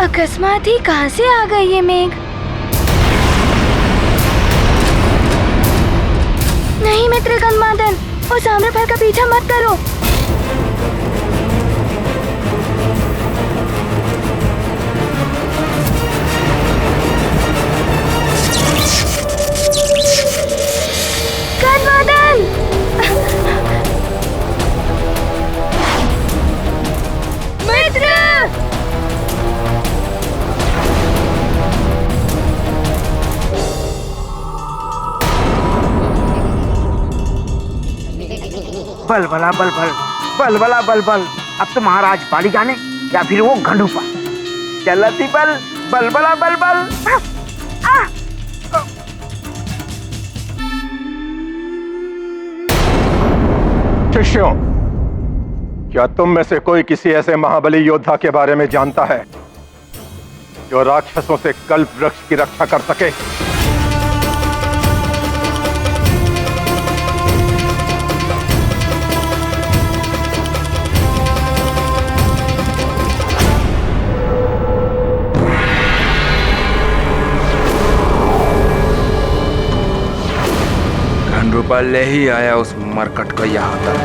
Speaker 4: अकस्मात ही कहां से आ गए? ये मेघ नहीं मित्र गन्धमादन, उस आम्रफल का पीछा मत करो। गन्धमादन! मित्र!
Speaker 14: बलबला बलबल, बलबला बलबल। अब तो महाराज बाली जाने या फिर वो घंडूपा। चलती बल, बलबला बलबल।
Speaker 12: शिष्यों, क्या तुम में से कोई किसी ऐसे महाबली योद्धा के बारे में जानता है जो राक्षसों से कल्प वृक्ष की रक्षा कर सके?
Speaker 10: घनरूपा ले ही आया उस मरकट को यहाँ तक।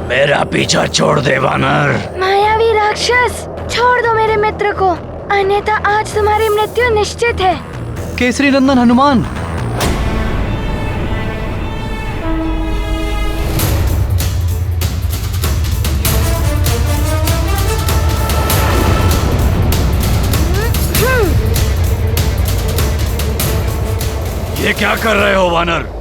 Speaker 2: मेरा पीछा छोड़ दे वानर।
Speaker 4: मायावी राक्षस, छोड़ दो मेरे मित्र को, अन्यथा आज तुम्हारी मृत्यु निश्चित है।
Speaker 2: केसरी नंदन हनुमान, ये क्या कर रहे हो वानर?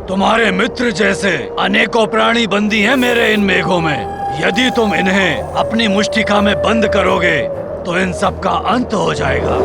Speaker 2: तुम्हारे मित्र जैसे अनेकों प्राणी बंदी हैं मेरे इन मेघों में। यदि तुम इन्हें अपनी मुष्टिका में बंद करोगे तो इन सब का अंत हो जाएगा।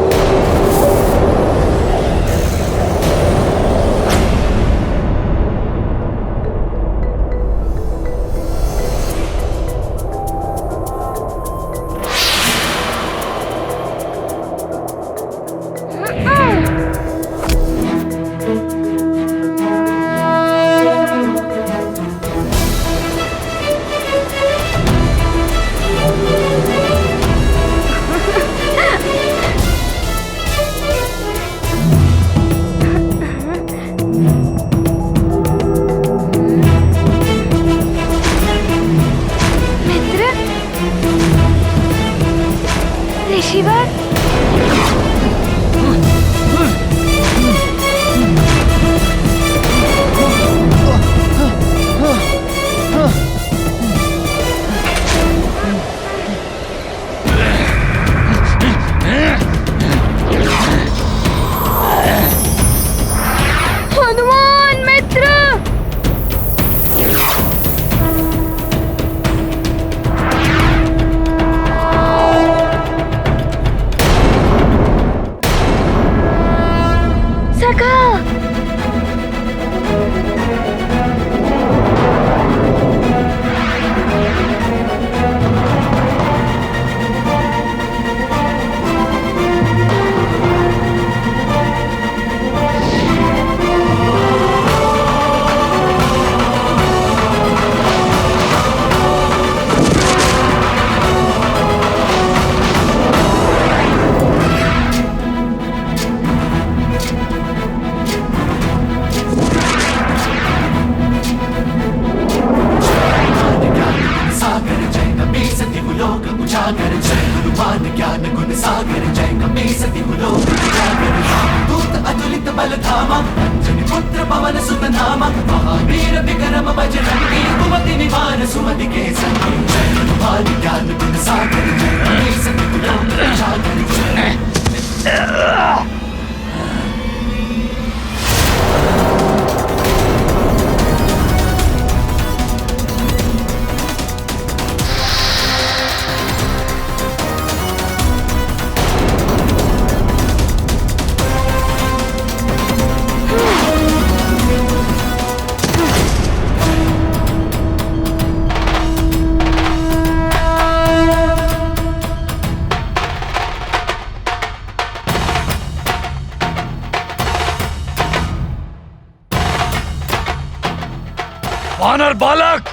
Speaker 2: वानर बालक,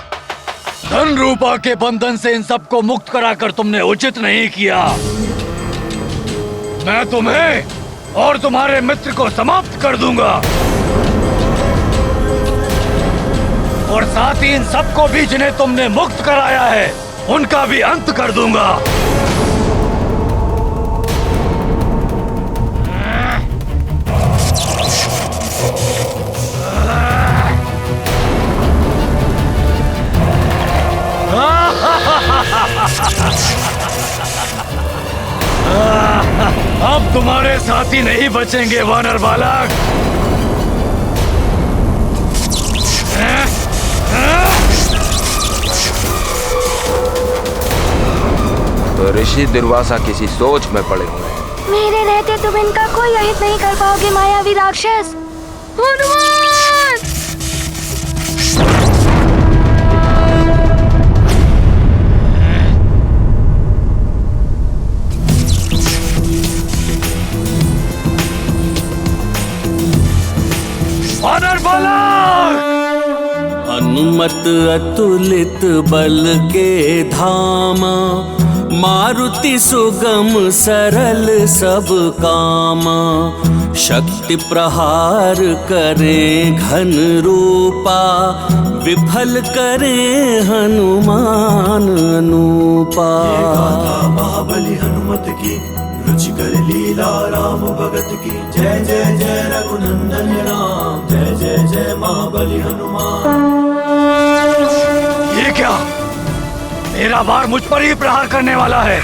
Speaker 2: धन रूपा के बंधन से इन सबको मुक्त कराकर तुमने उचित नहीं किया। मैं तुम्हें और तुम्हारे मित्र को समाप्त कर दूंगा। और साथ ही इन सबको भी जिन्हें तुमने मुक्त कराया है उनका भी अंत कर दूंगा। अब तुम्हारे साथी नहीं बचेंगे वानर बालक।
Speaker 10: तो ऋषि दुर्वासा किसी सोच में पड़े हुए हैं।
Speaker 4: मेरे रहते तुम इनका कोई अहित नहीं कर पाओगे मायावी राक्षस। हनुमान!
Speaker 2: वानर बालक!
Speaker 8: हनुमत अतुलित बल के धामा, मारुति सुगम सरल सब कामा। शक्ति प्रहार करे घन रूपा, विफल करे हनुमान अनूपा।
Speaker 15: महाबली हनुमत की, रुचिकर लीला राम भगत की। जय जय जय रघुनंदन राम, जय जय जय महाबली हनुमान।
Speaker 2: ये क्या? मेरा बार मुझ पर ही प्रहार करने वाला है।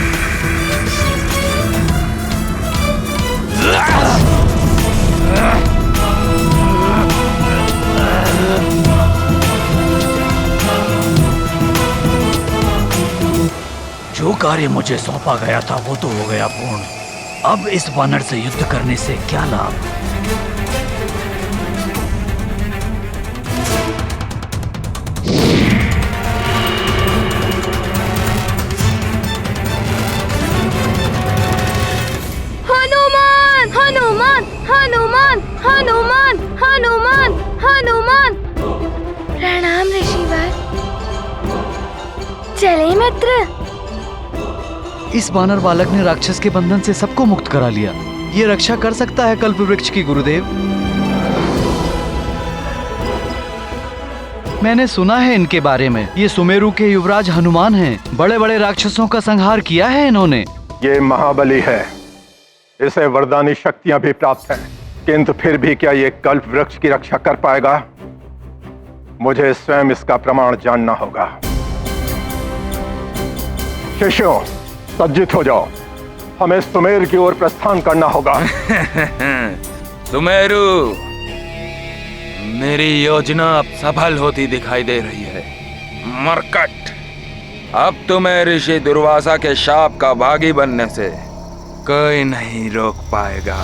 Speaker 2: जो कार्य मुझे सौंपा गया था वो तो हो गया पूर्ण। अब इस वानर से युद्ध करने से क्या लाभ?
Speaker 4: हनुमान! हनुमान! हनुमान! हनुमान! हनुमान! हनुमान! प्रणाम ऋषिवर। चले मित्र।
Speaker 2: इस वानर बालक ने राक्षस के बंधन से सबको मुक्त करा लिया। ये रक्षा कर सकता है कल्प वृक्ष की गुरुदेव। मैंने सुना है इनके बारे में। ये सुमेरु के युवराज हनुमान हैं। बड़े बड़े राक्षसों का संहार किया है इन्होंने।
Speaker 12: ये महाबली है, इसे वरदानी शक्तियां भी प्राप्त हैं, किंतु फिर भी क्या ये कल्प वृक्ष की रक्षा कर पाएगा? मुझे स्वयं इसका प्रमाण जानना होगा। शिष्यों, सज्जित हो जाओ, हमें सुमेर की ओर प्रस्थान करना होगा।
Speaker 10: सुमेरु, मेरी योजना अब सफल होती दिखाई दे रही है। मरकट, अब तुम्हें ऋषि दुर्वासा के शाप का भागी बनने से कोई नहीं रोक पाएगा।